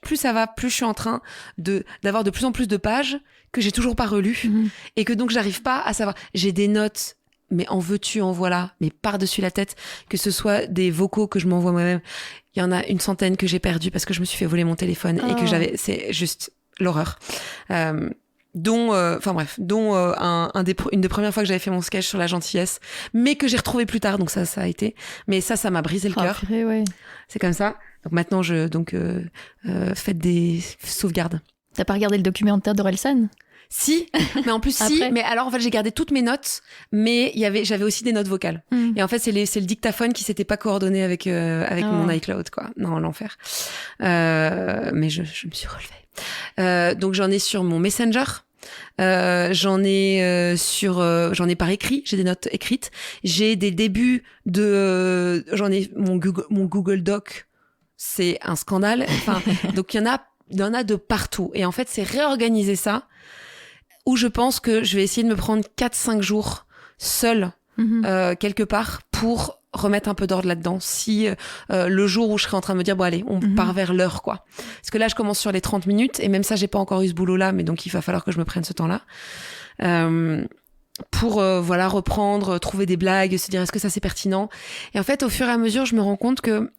plus ça va, plus je suis en train d'avoir de plus en plus de pages que j'ai toujours pas relues. Et que donc, j'arrive pas à savoir. J'ai des notes, mais en veux-tu, en voilà, mais par-dessus la tête, que ce soit des vocaux que je m'envoie moi-même. Il y en a 100 que j'ai perdu parce que je me suis fait voler mon téléphone et que c'est juste l'horreur. dont une des premières fois que j'avais fait mon sketch sur la gentillesse, mais que j'ai retrouvé plus tard, donc ça a été. Mais ça m'a brisé le cœur. Purée, ouais. C'est comme ça. Donc maintenant, faites des sauvegardes. T'as pas regardé le documentaire d'Orelsan ? Si, mais en plus si. Mais alors en fait, j'ai gardé toutes mes notes, mais j'avais aussi des notes vocales. Et en fait, c'est le dictaphone qui s'était pas coordonné avec mon iCloud, quoi. Non, l'enfer. Mais je me suis relevée. Donc j'en ai sur mon Messenger. J'en ai par écrit, j'ai des notes écrites, j'ai des débuts j'en ai mon Google Doc, c'est un scandale. Enfin, donc il y en a de partout. Et en fait, c'est réorganiser ça, où je pense que je vais essayer de me prendre 4-5 jours seule, quelque part, pour remettre un peu d'ordre là-dedans. Si le jour où je serai en train de me dire, bon allez, on part vers l'heure, quoi. Parce que là, je commence sur les 30 minutes, et même ça, j'ai pas encore eu ce boulot-là, mais donc il va falloir que je me prenne ce temps-là. Pour reprendre, trouver des blagues, se dire est-ce que ça c'est pertinent. Et en fait, au fur et à mesure, je me rends compte que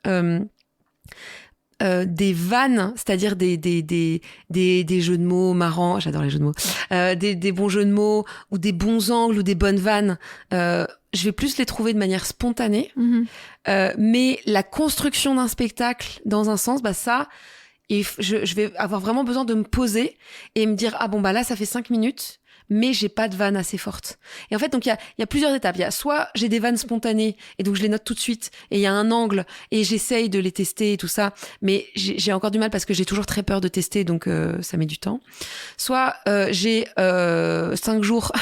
des vannes, c'est-à-dire des jeux de mots marrants, j'adore les jeux de mots, des bons jeux de mots ou des bons angles ou des bonnes vannes, je vais plus les trouver de manière spontanée. Mais la construction d'un spectacle dans un sens, ça, et je vais avoir vraiment besoin de me poser et me dire ah bon là ça fait 5 minutes, mais j'ai pas de vanne assez forte. Et en fait, donc il y a plusieurs étapes. Il y a soit j'ai des vannes spontanées et donc je les note tout de suite, et il y a un angle et j'essaye de les tester et tout ça, mais j'ai encore du mal parce que j'ai toujours très peur de tester, donc ça met du temps. Soit j'ai 5 jours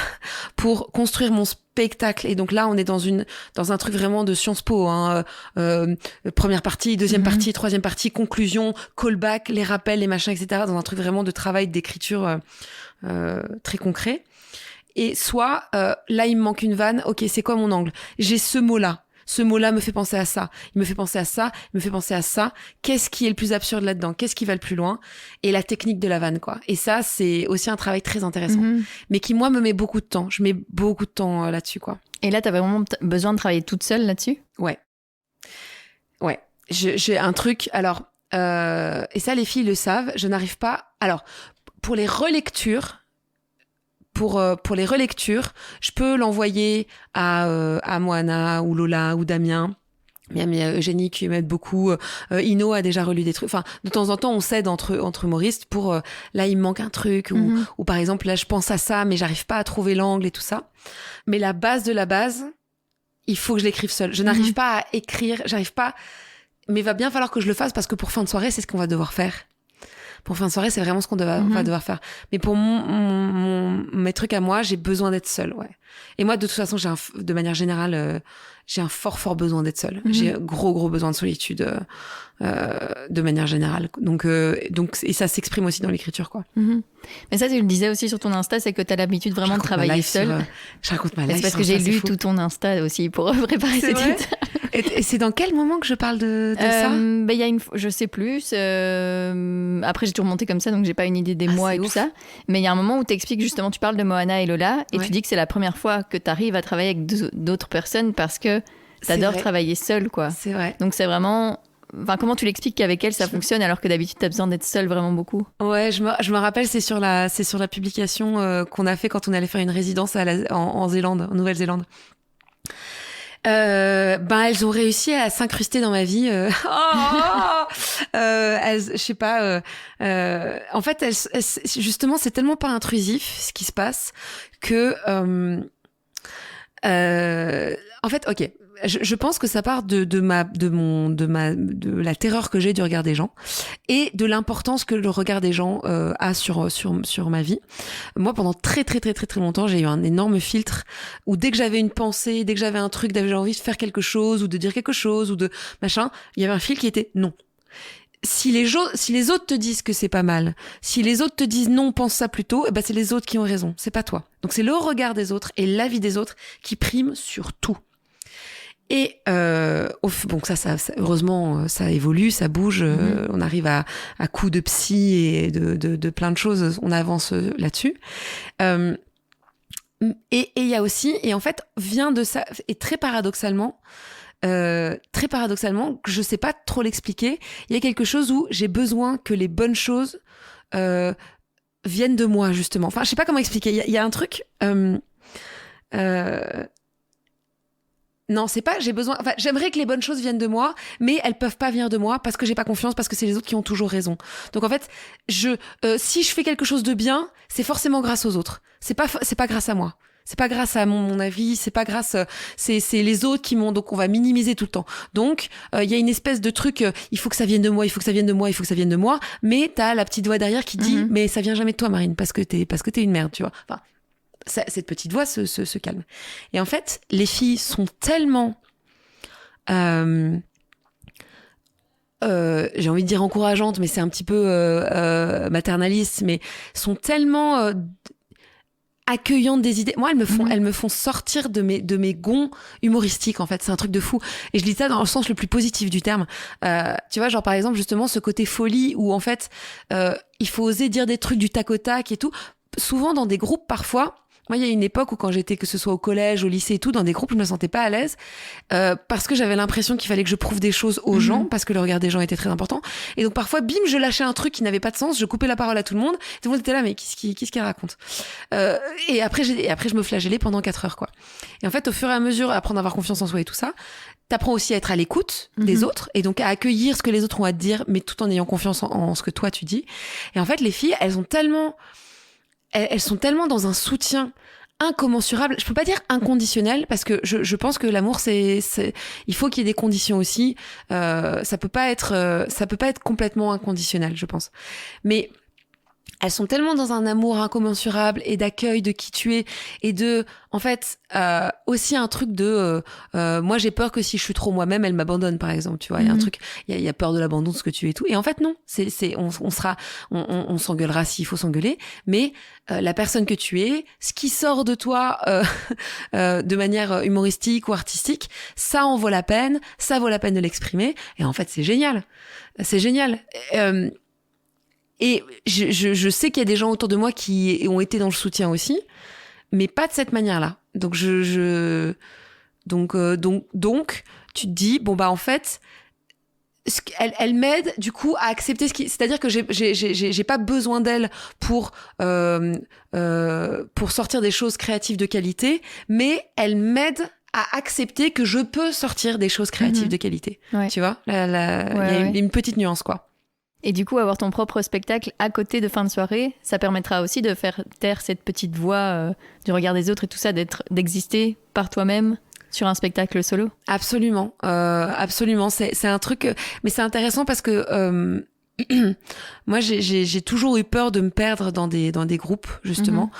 pour construire mon spectacle, et donc là on est dans un truc vraiment de Sciences Po, première partie, deuxième partie, troisième partie, conclusion, callback, les rappels, les machins, etc., dans un truc vraiment de travail d'écriture très concret. Et soit là il me manque une vanne, ok, c'est quoi mon angle, j'ai ce mot-là me fait penser à ça, il me fait penser à ça, il me fait penser à ça, qu'est-ce qui est le plus absurde là-dedans, qu'est-ce qui va le plus loin, et la technique de la vanne, quoi. Et ça, c'est aussi un travail très intéressant, mais qui, moi, me met beaucoup de temps. Je mets beaucoup de temps là-dessus, quoi. Et là, t'as vraiment besoin de travailler toute seule là-dessus ? Ouais. J'ai un truc, alors, et ça, les filles le savent, je n'arrive pas... Alors, pour les relectures, je peux l'envoyer à Moana ou Lola ou Damien. Mais Eugénie qui m'aide beaucoup. Ino a déjà relu des trucs. Enfin, de temps en temps, on s'aide entre humoristes pour là, il me manque un truc, ou par exemple, là, je pense à ça, mais j'arrive pas à trouver l'angle et tout ça. Mais la base de la base, il faut que je l'écrive seule. Je n'arrive pas à écrire, j'arrive pas. Mais il va bien falloir que je le fasse, parce que pour fin de soirée, c'est ce qu'on va devoir faire. Pour fin de soirée, c'est vraiment ce qu'on va devoir faire. Mais pour mes trucs à moi, j'ai besoin d'être seule, ouais. Et moi, de toute façon, de manière générale, j'ai un fort besoin d'être seule. J'ai gros besoin de solitude, de manière générale. Donc, et ça s'exprime aussi dans l'écriture, quoi. Mais ça, tu le disais aussi sur ton Insta, c'est que t'as l'habitude vraiment de travailler seule. Je raconte ma life. C'est parce que j'ai lu tout ton Insta aussi pour préparer cette étude. Et c'est dans quel moment que je parle de ça ? Il y a je sais plus. Après, j'ai toujours monté comme ça, donc j'ai pas une idée des mois et tout ça. Mais il y a un moment où t'expliques justement, tu parles de Moana et Lola, et tu dis que c'est la première fois que t'arrives à travailler avec d'autres personnes parce que t'adores travailler seule, quoi. C'est vrai. Donc c'est vraiment... Enfin, comment tu l'expliques qu'avec elle ça fonctionne alors que d'habitude t'as besoin d'être seule vraiment beaucoup ? Ouais, je me rappelle, c'est sur la publication qu'on a fait quand on allait faire une résidence en Zélande, en Nouvelle-Zélande. Elles ont réussi à s'incruster dans ma vie. Je sais pas. En fait, justement, c'est tellement pas intrusif ce qui se passe que. En fait, ok. Je pense que ça part de la terreur que j'ai du regard des gens et de l'importance que le regard des gens a sur ma vie. Moi, pendant très longtemps, j'ai eu un énorme filtre où dès que j'avais une pensée, dès que j'avais un truc, dès que j'avais envie de faire quelque chose ou de dire quelque chose ou de machin, il y avait un filtre qui était non. Si les autres te disent que c'est pas mal, si les autres te disent non, pense ça plutôt, c'est les autres qui ont raison, c'est pas toi. Donc c'est le regard des autres et l'avis des autres qui prime sur tout. Et ça heureusement ça évolue, ça bouge, on arrive à coups de psy et de plein de choses, on avance là-dessus. Et il y a aussi, et en fait vient de ça, et très paradoxalement, que je sais pas trop l'expliquer, il y a quelque chose où j'ai besoin que les bonnes choses viennent de moi, justement. Enfin, je sais pas comment expliquer. Il y a un truc... Non, c'est pas j'ai besoin. Enfin, j'aimerais que les bonnes choses viennent de moi, mais elles peuvent pas venir de moi parce que j'ai pas confiance, parce que c'est les autres qui ont toujours raison. Donc en fait, si je fais quelque chose de bien, c'est forcément grâce aux autres. C'est pas grâce à moi. C'est pas grâce à mon avis, c'est pas grâce. C'est les autres qui m'ont. Donc on va minimiser tout le temps. Donc il y a une espèce de truc. Il faut que ça vienne de moi, il faut que ça vienne de moi, il faut que ça vienne de moi. Mais t'as la petite voix derrière qui dit mais ça vient jamais de toi, Marine, parce que t'es une merde, tu vois. Enfin. Cette petite voix se calme. Et en fait, les filles sont tellement, j'ai envie de dire encourageantes, mais c'est un petit peu maternaliste, mais sont tellement accueillantes des idées. Moi, elles me font sortir de mes gonds humoristiques, en fait. C'est un truc de fou. Et je dis ça dans le sens le plus positif du terme. Tu vois, genre par exemple, justement, ce côté folie où en fait, il faut oser dire des trucs du tac au tac et tout. Souvent dans des groupes, parfois. Moi, il y a une époque où quand j'étais, que ce soit au collège, au lycée et tout, dans des groupes, je me sentais pas à l'aise parce que j'avais l'impression qu'il fallait que je prouve des choses aux gens, parce que le regard des gens était très important. Et donc parfois, bim, je lâchais un truc qui n'avait pas de sens, je coupais la parole à tout le monde. Tout le monde était là, mais qu'est-ce qu'elle raconte et après, je me flagellais pendant 4 heures, quoi. Et en fait, au fur et à mesure, apprendre à avoir confiance en soi et tout ça, t'apprends aussi à être à l'écoute des autres et donc à accueillir ce que les autres ont à te dire, mais tout en ayant confiance en ce que toi tu dis. Et en fait, les filles, elles sont tellement dans un soutien incommensurable. Je peux pas dire inconditionnel parce que je pense que l'amour il faut qu'il y ait des conditions aussi. Ça peut pas être complètement inconditionnel, je pense. Mais elles sont tellement dans un amour incommensurable et d'accueil de qui tu es et de, en fait, aussi un truc de, moi j'ai peur que si je suis trop moi-même, elle m'abandonne, par exemple, tu vois. Il y a un truc, il y a peur de l'abandon de ce que tu es et tout. Et en fait, non, on s'engueulera s'il faut s'engueuler, mais la personne que tu es, ce qui sort de toi de manière humoristique ou artistique, ça en vaut la peine, ça vaut la peine de l'exprimer. Et en fait, c'est génial. C'est génial. Et je sais qu'il y a des gens autour de moi qui ont été dans le soutien aussi, mais pas de cette manière-là. Donc donc tu te dis bon bah en fait elle m'aide du coup à accepter c'est-à-dire que j'ai pas besoin d'elle pour sortir des choses créatives de qualité, mais elle m'aide à accepter que je peux sortir des choses créatives de qualité. Ouais. Tu vois, il y a une petite nuance, quoi. Et du coup, avoir ton propre spectacle à côté de fin de soirée, ça permettra aussi de faire taire cette petite voix du regard des autres et tout ça, d'exister par toi-même sur un spectacle solo. Absolument, absolument. C'est un truc, mais c'est intéressant parce que moi, j'ai toujours eu peur de me perdre dans des groupes, justement.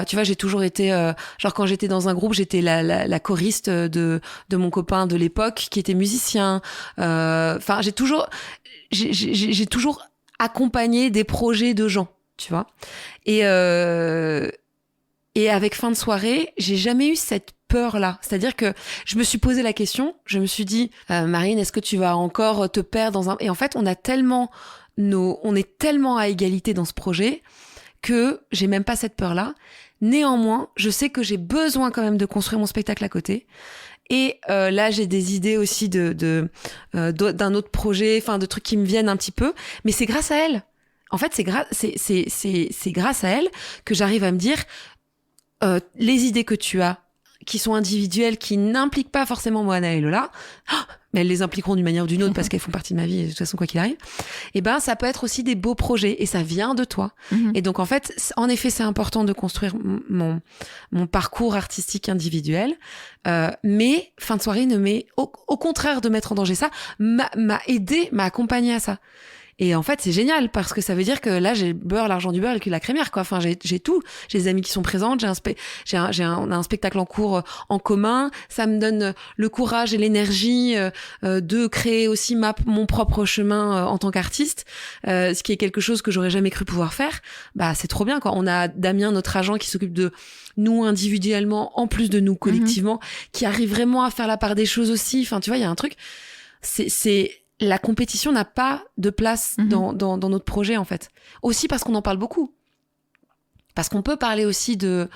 Tu vois, j'ai toujours été, genre quand j'étais dans un groupe, j'étais la choriste de mon copain de l'époque qui était musicien. Enfin, j'ai toujours accompagné des projets de gens, tu vois. Et avec fin de soirée, j'ai jamais eu cette peur-là. C'est-à-dire que je me suis posé la question, je me suis dit, Marine, est-ce que tu vas encore te perdre dans un... Et en fait, on est tellement à égalité dans ce projet que j'ai même pas cette peur-là. Néanmoins, je sais que j'ai besoin quand même de construire mon spectacle à côté. Et là, j'ai des idées aussi d'un autre projet, enfin de trucs qui me viennent un petit peu. Mais c'est grâce à elle. En fait, c'est grâce à elle que j'arrive à me dire les idées que tu as, qui sont individuelles, qui n'impliquent pas forcément Moana et Lola, mais elles les impliqueront d'une manière ou d'une autre parce qu'elles font partie de ma vie de toute façon quoi qu'il arrive. Et ben ça peut être aussi des beaux projets et ça vient de toi. Et donc en fait, en effet, c'est important de construire mon parcours artistique individuel, mais fin de soirée au contraire de mettre en danger ça, m'a accompagné à ça. Et en fait, c'est génial parce que ça veut dire que là, j'ai le beurre, l'argent du beurre et la crémière, quoi. Enfin, j'ai tout. J'ai des amis qui sont présentes, on a un spectacle en cours en commun. Ça me donne le courage et l'énergie de créer aussi mon propre chemin en tant qu'artiste, ce qui est quelque chose que j'aurais jamais cru pouvoir faire. Bah, c'est trop bien, quoi. On a Damien, notre agent, qui s'occupe de nous individuellement, en plus de nous collectivement, qui arrive vraiment à faire la part des choses aussi. Enfin, tu vois, il y a un truc. La compétition n'a pas de place dans notre projet, en fait. Aussi parce qu'on en parle beaucoup. Parce qu'on peut parler aussi de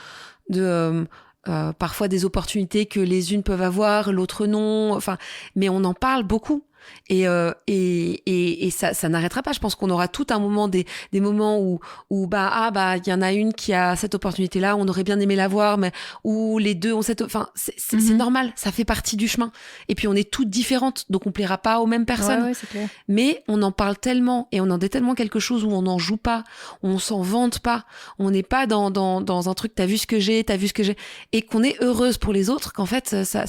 parfois des opportunités que les unes peuvent avoir, l'autre non. Enfin, mais on en parle beaucoup. Et ça n'arrêtera pas. Je pense qu'on aura tout un moment des moments où il y en a une qui a cette opportunité là, on aurait bien aimé la voir, mais où les deux ont c'est normal, ça fait partie du chemin. Et puis on est toutes différentes, donc on plaira pas aux mêmes personnes. Ouais, c'est clair. Mais on en parle tellement et on en dit tellement quelque chose où on n'en joue pas, on s'en vante pas, on n'est pas dans un truc t'as vu ce que j'ai, et qu'on est heureuse pour les autres, qu'en fait ça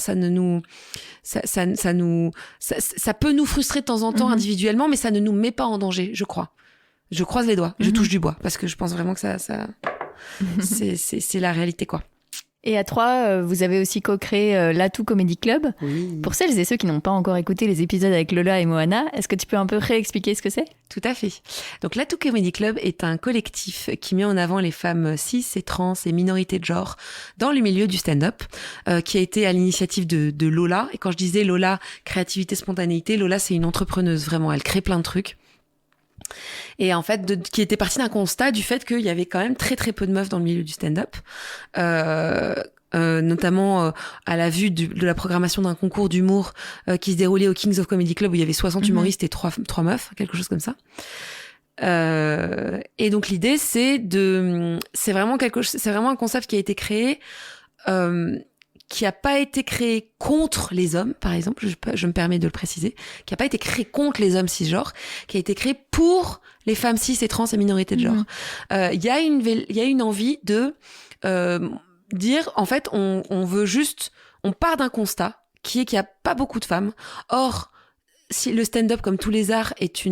peut nous frustrer de temps en temps individuellement, mais ça ne nous met pas en danger, je crois. Je croise les doigts, je touche du bois, parce que je pense vraiment que ça c'est la réalité, quoi. Et à 3, vous avez aussi co-créé l'Atout Comedy Club. Oui. Pour celles et ceux qui n'ont pas encore écouté les épisodes avec Lola et Moana, est-ce que tu peux un peu réexpliquer ce que c'est ? Tout à fait. Donc l'Atout Comedy Club est un collectif qui met en avant les femmes cis et trans et minorités de genre dans le milieu du stand-up, qui a été à l'initiative de Lola. Et quand je disais Lola, créativité, spontanéité, Lola c'est une entrepreneuse, vraiment, elle crée plein de trucs. Et en fait, qui était partie d'un constat du fait qu'il y avait quand même très très peu de meufs dans le milieu du stand-up, notamment à la vue de la programmation d'un concours d'humour qui se déroulait au Kings of Comedy Club où il y avait 60 humoristes et 3 meufs, quelque chose comme ça. Et donc l'idée c'est vraiment un concept qui a été créé, qui a pas été créé contre les hommes, par exemple, je me permets de le préciser, qui a pas été créé contre les hommes cisgenres, qui a été créé pour les femmes cis et trans et minorités de genre. Il y a une envie de dire, en fait, on veut juste, on part d'un constat qui est qu'il y a pas beaucoup de femmes. Or, si le stand-up, comme tous les arts, est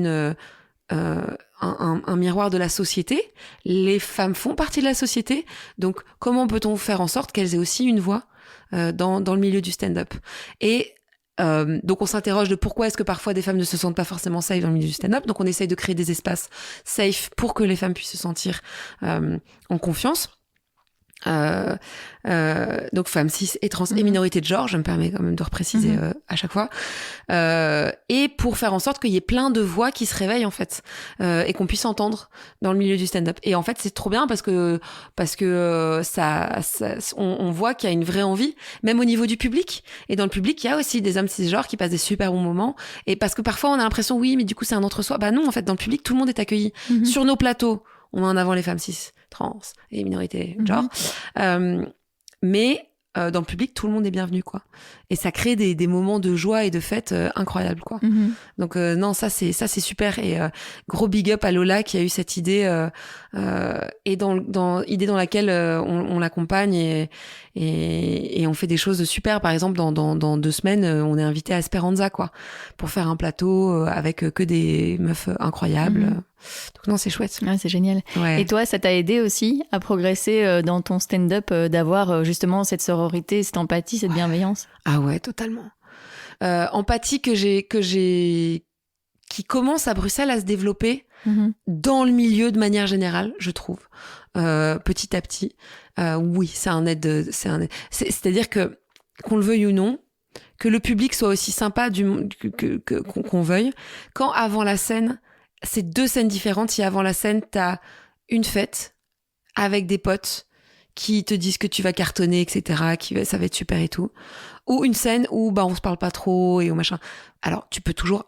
un miroir de la société, les femmes font partie de la société, donc comment peut-on faire en sorte qu'elles aient aussi une voix dans le milieu du stand-up. Et donc on s'interroge de pourquoi est-ce que parfois des femmes ne se sentent pas forcément safe dans le milieu du stand-up. Donc on essaye de créer des espaces safe pour que les femmes puissent se sentir en confiance. Donc femmes cis et trans et minorités de genre, je me permets quand même de repréciser à chaque fois, et pour faire en sorte qu'il y ait plein de voix qui se réveillent en fait, et qu'on puisse entendre dans le milieu du stand-up. Et en fait c'est trop bien parce que on voit qu'il y a une vraie envie, même au niveau du public. Et dans le public il y a aussi des hommes cisgenres qui passent des super bons moments, et parce que parfois on a l'impression oui mais du coup c'est un entre-soi. Bah non, en fait dans le public tout le monde est accueilli. Sur nos plateaux on met en avant les femmes cis, trans et minorités de genre. Mais dans le public, tout le monde est bienvenu, quoi. Et ça crée des moments de joie et de fête incroyables, quoi. Donc non, ça c'est super. Et gros big up à Lola qui a eu cette idée et idée dans laquelle on l'accompagne et on fait des choses super. Par exemple, dans 2 semaines, on est invité à Esperanza, quoi, pour faire un plateau avec que des meufs incroyables. Donc non, c'est chouette. Ah, c'est génial. Ouais. Et toi, ça t'a aidé aussi à progresser dans ton stand-up, d'avoir justement cette sororité, cette empathie, cette bienveillance ? Ah ouais, totalement. Empathie qui commence à Bruxelles à se développer dans le milieu de manière générale, je trouve, petit à petit. Oui, c'est un aide. C'est-à-dire que qu'on le veuille ou non, que le public soit aussi sympa qu'on veuille. Quand avant la scène, c'est 2 scènes différentes. Si avant la scène, t'as une fête avec des potes qui te disent que tu vas cartonner, etc., ça va être super et tout, ou une scène où on se parle pas trop et au machin. Alors tu peux toujours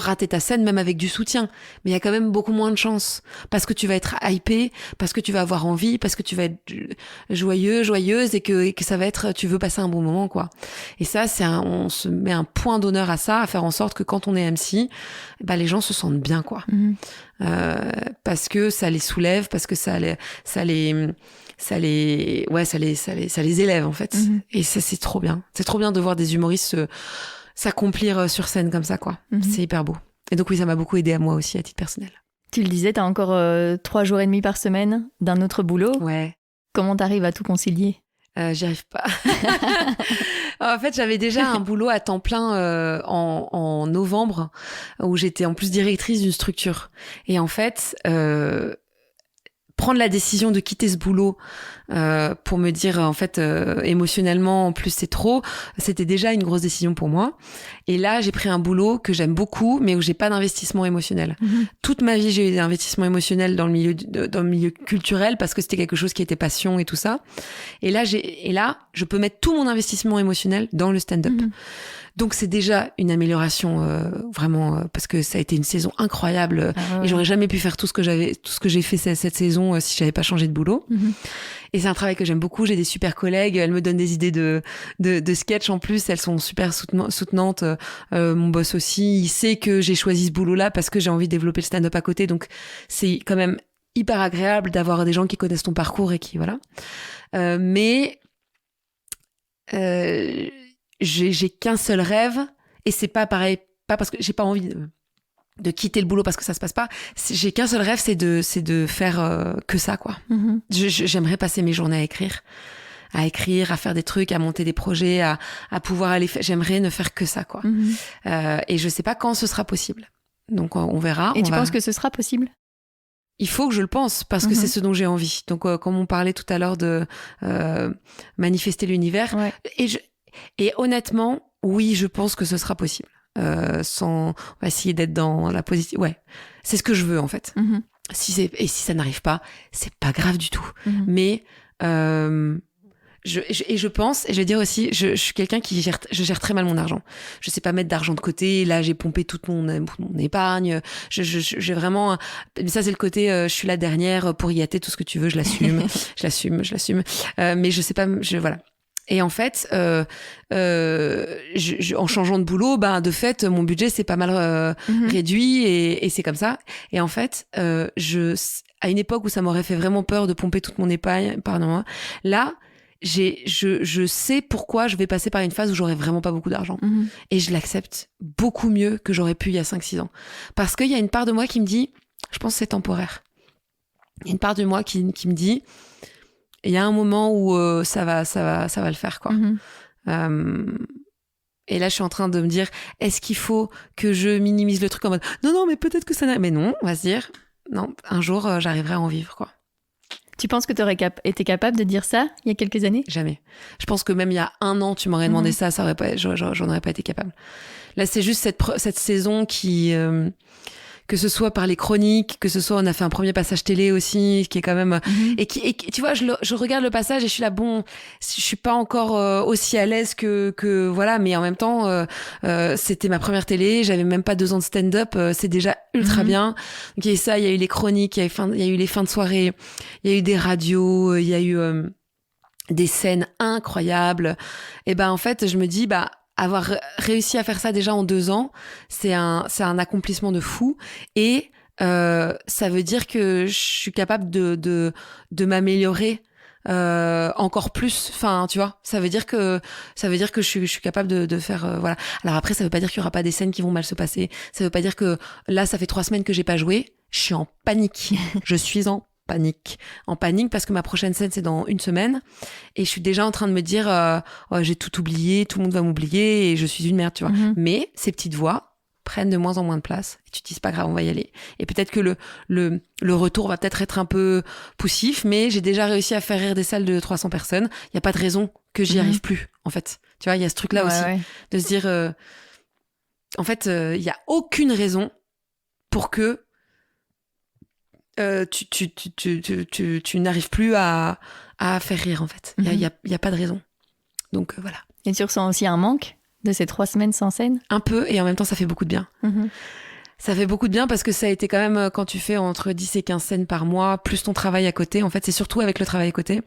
rater ta scène même avec du soutien, mais il y a quand même beaucoup moins de chances parce que tu vas être hypé, parce que tu vas avoir envie, parce que tu vas être joyeuse et que ça va être, tu veux passer un bon moment, quoi. Et ça on se met un point d'honneur à ça, à faire en sorte que quand on est MC, les gens se sentent bien, quoi. Parce que ça les soulève, parce que ça les élève en fait. Et ça c'est trop bien. C'est trop bien de voir des humoristes s'accomplir sur scène comme ça, quoi. C'est hyper beau. Et donc oui, ça m'a beaucoup aidé à moi aussi à titre personnel. Tu le disais, t'as encore 3 jours et demi par semaine d'un autre boulot. Ouais. Comment t'arrives à tout concilier ? J'y arrive pas. En fait, j'avais déjà un boulot à temps plein en novembre où j'étais en plus directrice d'une structure. Et en fait, prendre la décision de quitter ce boulot pour me dire en fait émotionnellement en plus c'est trop, c'était déjà une grosse décision pour moi. Et là j'ai pris un boulot que j'aime beaucoup mais où j'ai pas d'investissement émotionnel. Toute ma vie j'ai eu des investissements émotionnels dans le milieu culturel parce que c'était quelque chose qui était passion et tout ça. Et là je peux mettre tout mon investissement émotionnel dans le stand-up. Donc c'est déjà une amélioration vraiment parce que ça a été une saison incroyable et j'aurais jamais pu faire tout ce que j'ai fait cette saison si j'avais pas changé de boulot. Et c'est un travail que j'aime beaucoup, j'ai des super collègues, elles me donnent des idées de sketch en plus, elles sont super soutenantes. Mon boss aussi, il sait que j'ai choisi ce boulot-là parce que j'ai envie de développer le stand-up à côté, donc c'est quand même hyper agréable d'avoir des gens qui connaissent ton parcours et qui voilà. Mais j'ai qu'un seul rêve et c'est pas pareil, pas parce que j'ai pas envie de quitter le boulot parce que ça se passe pas. J'ai qu'un seul rêve, c'est de faire que ça, quoi. J'aimerais passer mes journées à écrire, à faire des trucs, à monter des projets, à pouvoir aller faire. J'aimerais ne faire que ça, quoi. Et je sais pas quand ce sera possible. Donc on verra. Et tu penses que ce sera possible ? Il faut que je le pense parce que c'est ce dont j'ai envie. Donc comme on parlait tout à l'heure de manifester l'univers, et honnêtement, oui, je pense que ce sera possible. On va essayer d'être dans la positive. Ouais, c'est ce que je veux en fait. Si ça n'arrive pas, c'est pas grave du tout. Mais je pense, et je vais dire aussi, je suis quelqu'un qui gère très mal mon argent. Je sais pas mettre d'argent de côté. Là, j'ai pompé toute mon épargne. J'ai vraiment, mais ça c'est le côté, je suis la dernière pour y hâter tout ce que tu veux. Je l'assume, je l'assume. Mais je sais pas, voilà. Et en fait, en changeant de boulot, de fait, mon budget s'est pas mal réduit et c'est comme ça. Et en fait, à une époque où ça m'aurait fait vraiment peur de pomper toute mon épargne, pardon, là, je sais pourquoi je vais passer par une phase où j'aurai vraiment pas beaucoup d'argent. Et je l'accepte beaucoup mieux que j'aurais pu il y a 5-6 ans. Parce qu'il y a une part de moi qui me dit, je pense que c'est temporaire. Il y a une part de moi qui me dit, il y a un moment où ça va le faire, quoi. Et là, je suis en train de me dire, est-ce qu'il faut que je minimise le truc en mode, non, mais peut-être que ça n'a... Mais non, on va se dire, non, un jour, j'arriverai à en vivre, quoi. Tu penses que tu aurais été capable de dire ça il y a quelques années ? Jamais. Je pense que même il y a 1 an, tu m'aurais demandé ça aurait pas, j'en aurais pas été capable. Là, c'est juste cette saison qui... que ce soit par les chroniques, que ce soit on a fait un premier passage télé aussi, qui est quand même et tu vois, je regarde le passage et je suis là, bon, je suis pas encore aussi à l'aise que voilà, mais en même temps c'était ma première télé, j'avais même pas 2 ans de stand-up, c'est déjà ultra bien. Donc il y a eu ça, il y a eu les chroniques, il y a eu les fins de soirée, il y a eu des radios, il y a eu des scènes incroyables. Et en fait, je me dis avoir réussi à faire ça déjà en 2 ans, c'est un accomplissement de fou. Et ça veut dire que je suis capable de m'améliorer encore plus. Enfin, tu vois, ça veut dire que je suis capable de faire voilà. Alors après, ça veut pas dire qu'il y aura pas des scènes qui vont mal se passer. Ça veut pas dire que là, ça fait 3 semaines que j'ai pas joué. Je suis en panique. Je suis en panique parce que ma prochaine scène c'est dans 1 semaine et je suis déjà en train de me dire j'ai tout oublié, tout le monde va m'oublier et je suis une merde, tu vois. Mais ces petites voix prennent de moins en moins de place et tu te dis c'est pas grave, on va y aller. Et peut-être que le retour va peut-être être un peu poussif, mais j'ai déjà réussi à faire rire des salles de 300 personnes. Il y a pas de raison que j'y arrive plus, en fait. Tu vois, il y a ce truc là aussi de se dire en fait il y a aucune raison pour que tu n'arrives plus à faire rire, en fait. Il y a pas de raison. Donc voilà. Et tu ressens aussi un manque de ces 3 semaines sans scène ? Un peu, et en même temps ça fait beaucoup de bien. Ça fait beaucoup de bien parce que ça a été quand même, quand tu fais entre 10 et 15 scènes par mois, plus ton travail à côté, en fait c'est surtout avec le travail à côté.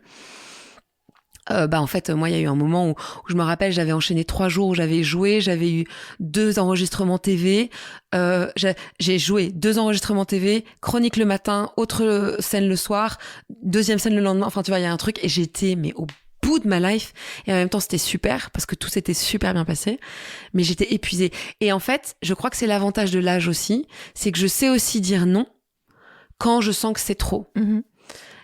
En fait, moi, il y a eu un moment où je me rappelle, j'avais enchaîné 3 jours où j'avais joué, j'avais eu 2 enregistrements TV, j'ai joué 2 enregistrements TV, chronique le matin, autre scène le soir, 2e scène le lendemain, enfin, tu vois, il y a un truc, et j'étais, mais au bout de ma life, et en même temps, c'était super, parce que tout s'était super bien passé, mais j'étais épuisée. Et en fait, je crois que c'est l'avantage de l'âge aussi, c'est que je sais aussi dire non quand je sens que c'est trop.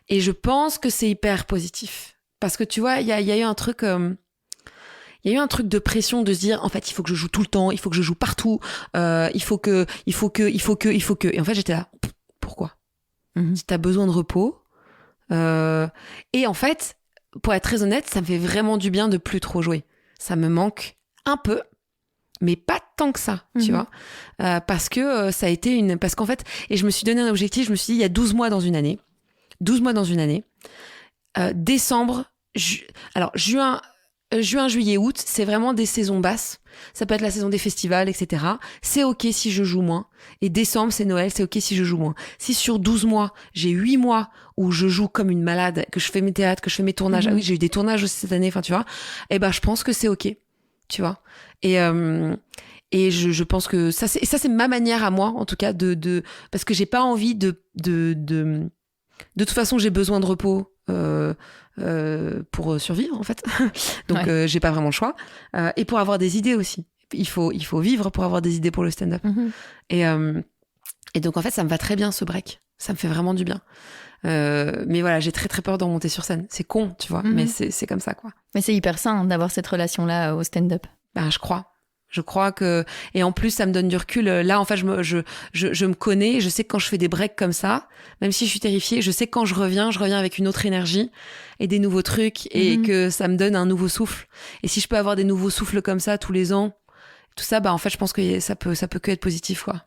Et je pense que c'est hyper positif. Parce que tu vois, il y a eu un truc, de pression de se dire, en fait, il faut que je joue tout le temps, il faut que je joue partout, il faut que. Et en fait, j'étais là, pourquoi ? Si t'as besoin de repos. Et en fait, pour être très honnête, ça me fait vraiment du bien de plus trop jouer. Ça me manque un peu, mais pas tant que ça, tu vois. Parce que ça a été parce qu'en fait, et je me suis donné un objectif, je me suis dit, il y a 12 mois dans une année. Décembre, juin, juillet, août, c'est vraiment des saisons basses. Ça peut être la saison des festivals, etc. C'est OK si je joue moins. Et décembre, c'est Noël, c'est OK si je joue moins. Si sur 12 mois, j'ai 8 mois où je joue comme une malade, que je fais mes théâtres, que je fais mes tournages. Ah oui, j'ai eu des tournages aussi cette année, enfin, tu vois. Eh ben, je pense que c'est OK. Tu vois. Et je pense que ça, c'est ma manière à moi, en tout cas, parce que j'ai pas envie de toute façon, j'ai besoin de repos pour survivre, en fait. Donc, j'ai pas vraiment le choix. Et pour avoir des idées aussi. Il faut vivre pour avoir des idées pour le stand-up. Et donc, en fait, ça me va très bien, ce break. Ça me fait vraiment du bien. Mais voilà, j'ai très, très peur d'en monter sur scène. C'est con, tu vois, mais c'est comme ça, quoi. Mais c'est hyper sain d'avoir cette relation-là au stand-up. Ben, je crois que, et en plus ça me donne du recul. Là, en fait, je me connais, je sais que quand je fais des breaks comme ça, même si je suis terrifiée, je sais que quand je reviens avec une autre énergie et des nouveaux trucs et que ça me donne un nouveau souffle. Et si je peux avoir des nouveaux souffles comme ça tous les ans, tout ça, bah en fait, je pense que ça peut que être positif, quoi.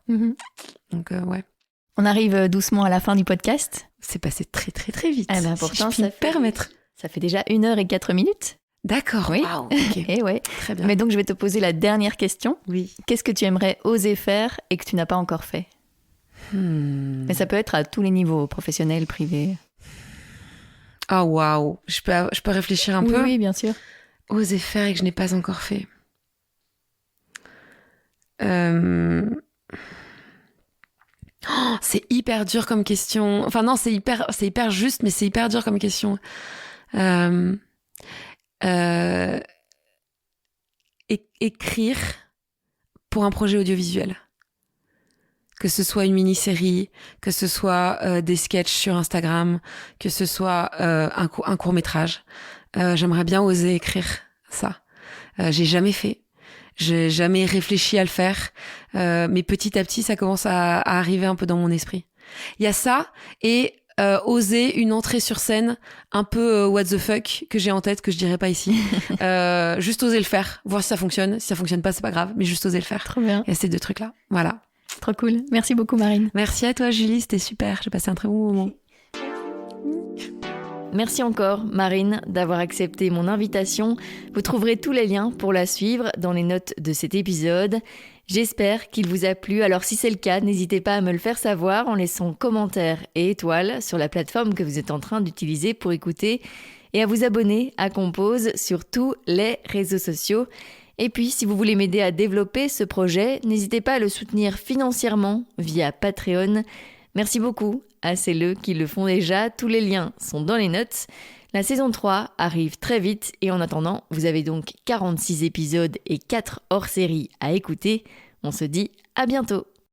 Donc ouais. On arrive doucement à la fin du podcast. C'est passé très très très vite. Ah ben, pourtant, si je puis me permettre. Ça fait déjà 1h04. D'accord. Oui. Wow, okay. Et ouais. Très bien. Mais donc, je vais te poser la dernière question. Oui. Qu'est-ce que tu aimerais oser faire et que tu n'as pas encore fait ? Mais ça peut être à tous les niveaux, professionnel, privé. Ah waouh. Je peux réfléchir un peu. Oui, bien sûr. Oser faire et que je n'ai pas encore fait. Oh, c'est hyper dur comme question. Enfin non, c'est hyper juste, mais c'est hyper dur comme question. Écrire pour un projet audiovisuel. Que ce soit une mini-série, que ce soit des sketchs sur Instagram, que ce soit un court-métrage. J'aimerais bien oser écrire ça. J'ai jamais fait. J'ai jamais réfléchi à le faire. Mais petit à petit, ça commence à arriver un peu dans mon esprit. Il y a ça et oser une entrée sur scène un peu what the fuck que j'ai en tête, que je dirais pas ici. Juste oser le faire, voir si ça fonctionne. Si ça fonctionne pas, c'est pas grave, mais juste oser le faire. Trop bien. Il y a ces deux trucs-là. Voilà. Trop cool. Merci beaucoup, Marine. Merci à toi, Julie. C'était super. J'ai passé un très bon moment. Merci encore, Marine, d'avoir accepté mon invitation. Vous trouverez tous les liens pour la suivre dans les notes de cet épisode. J'espère qu'il vous a plu. Alors si c'est le cas, n'hésitez pas à me le faire savoir en laissant commentaires et étoiles sur la plateforme que vous êtes en train d'utiliser pour écouter et à vous abonner à Compose sur tous les réseaux sociaux. Et puis, si vous voulez m'aider à développer ce projet, n'hésitez pas à le soutenir financièrement via Patreon. Merci beaucoup à celles qui le font déjà. Tous les liens sont dans les notes. La saison 3 arrive très vite et en attendant, vous avez donc 46 épisodes et 4 hors-série à écouter. On se dit à bientôt.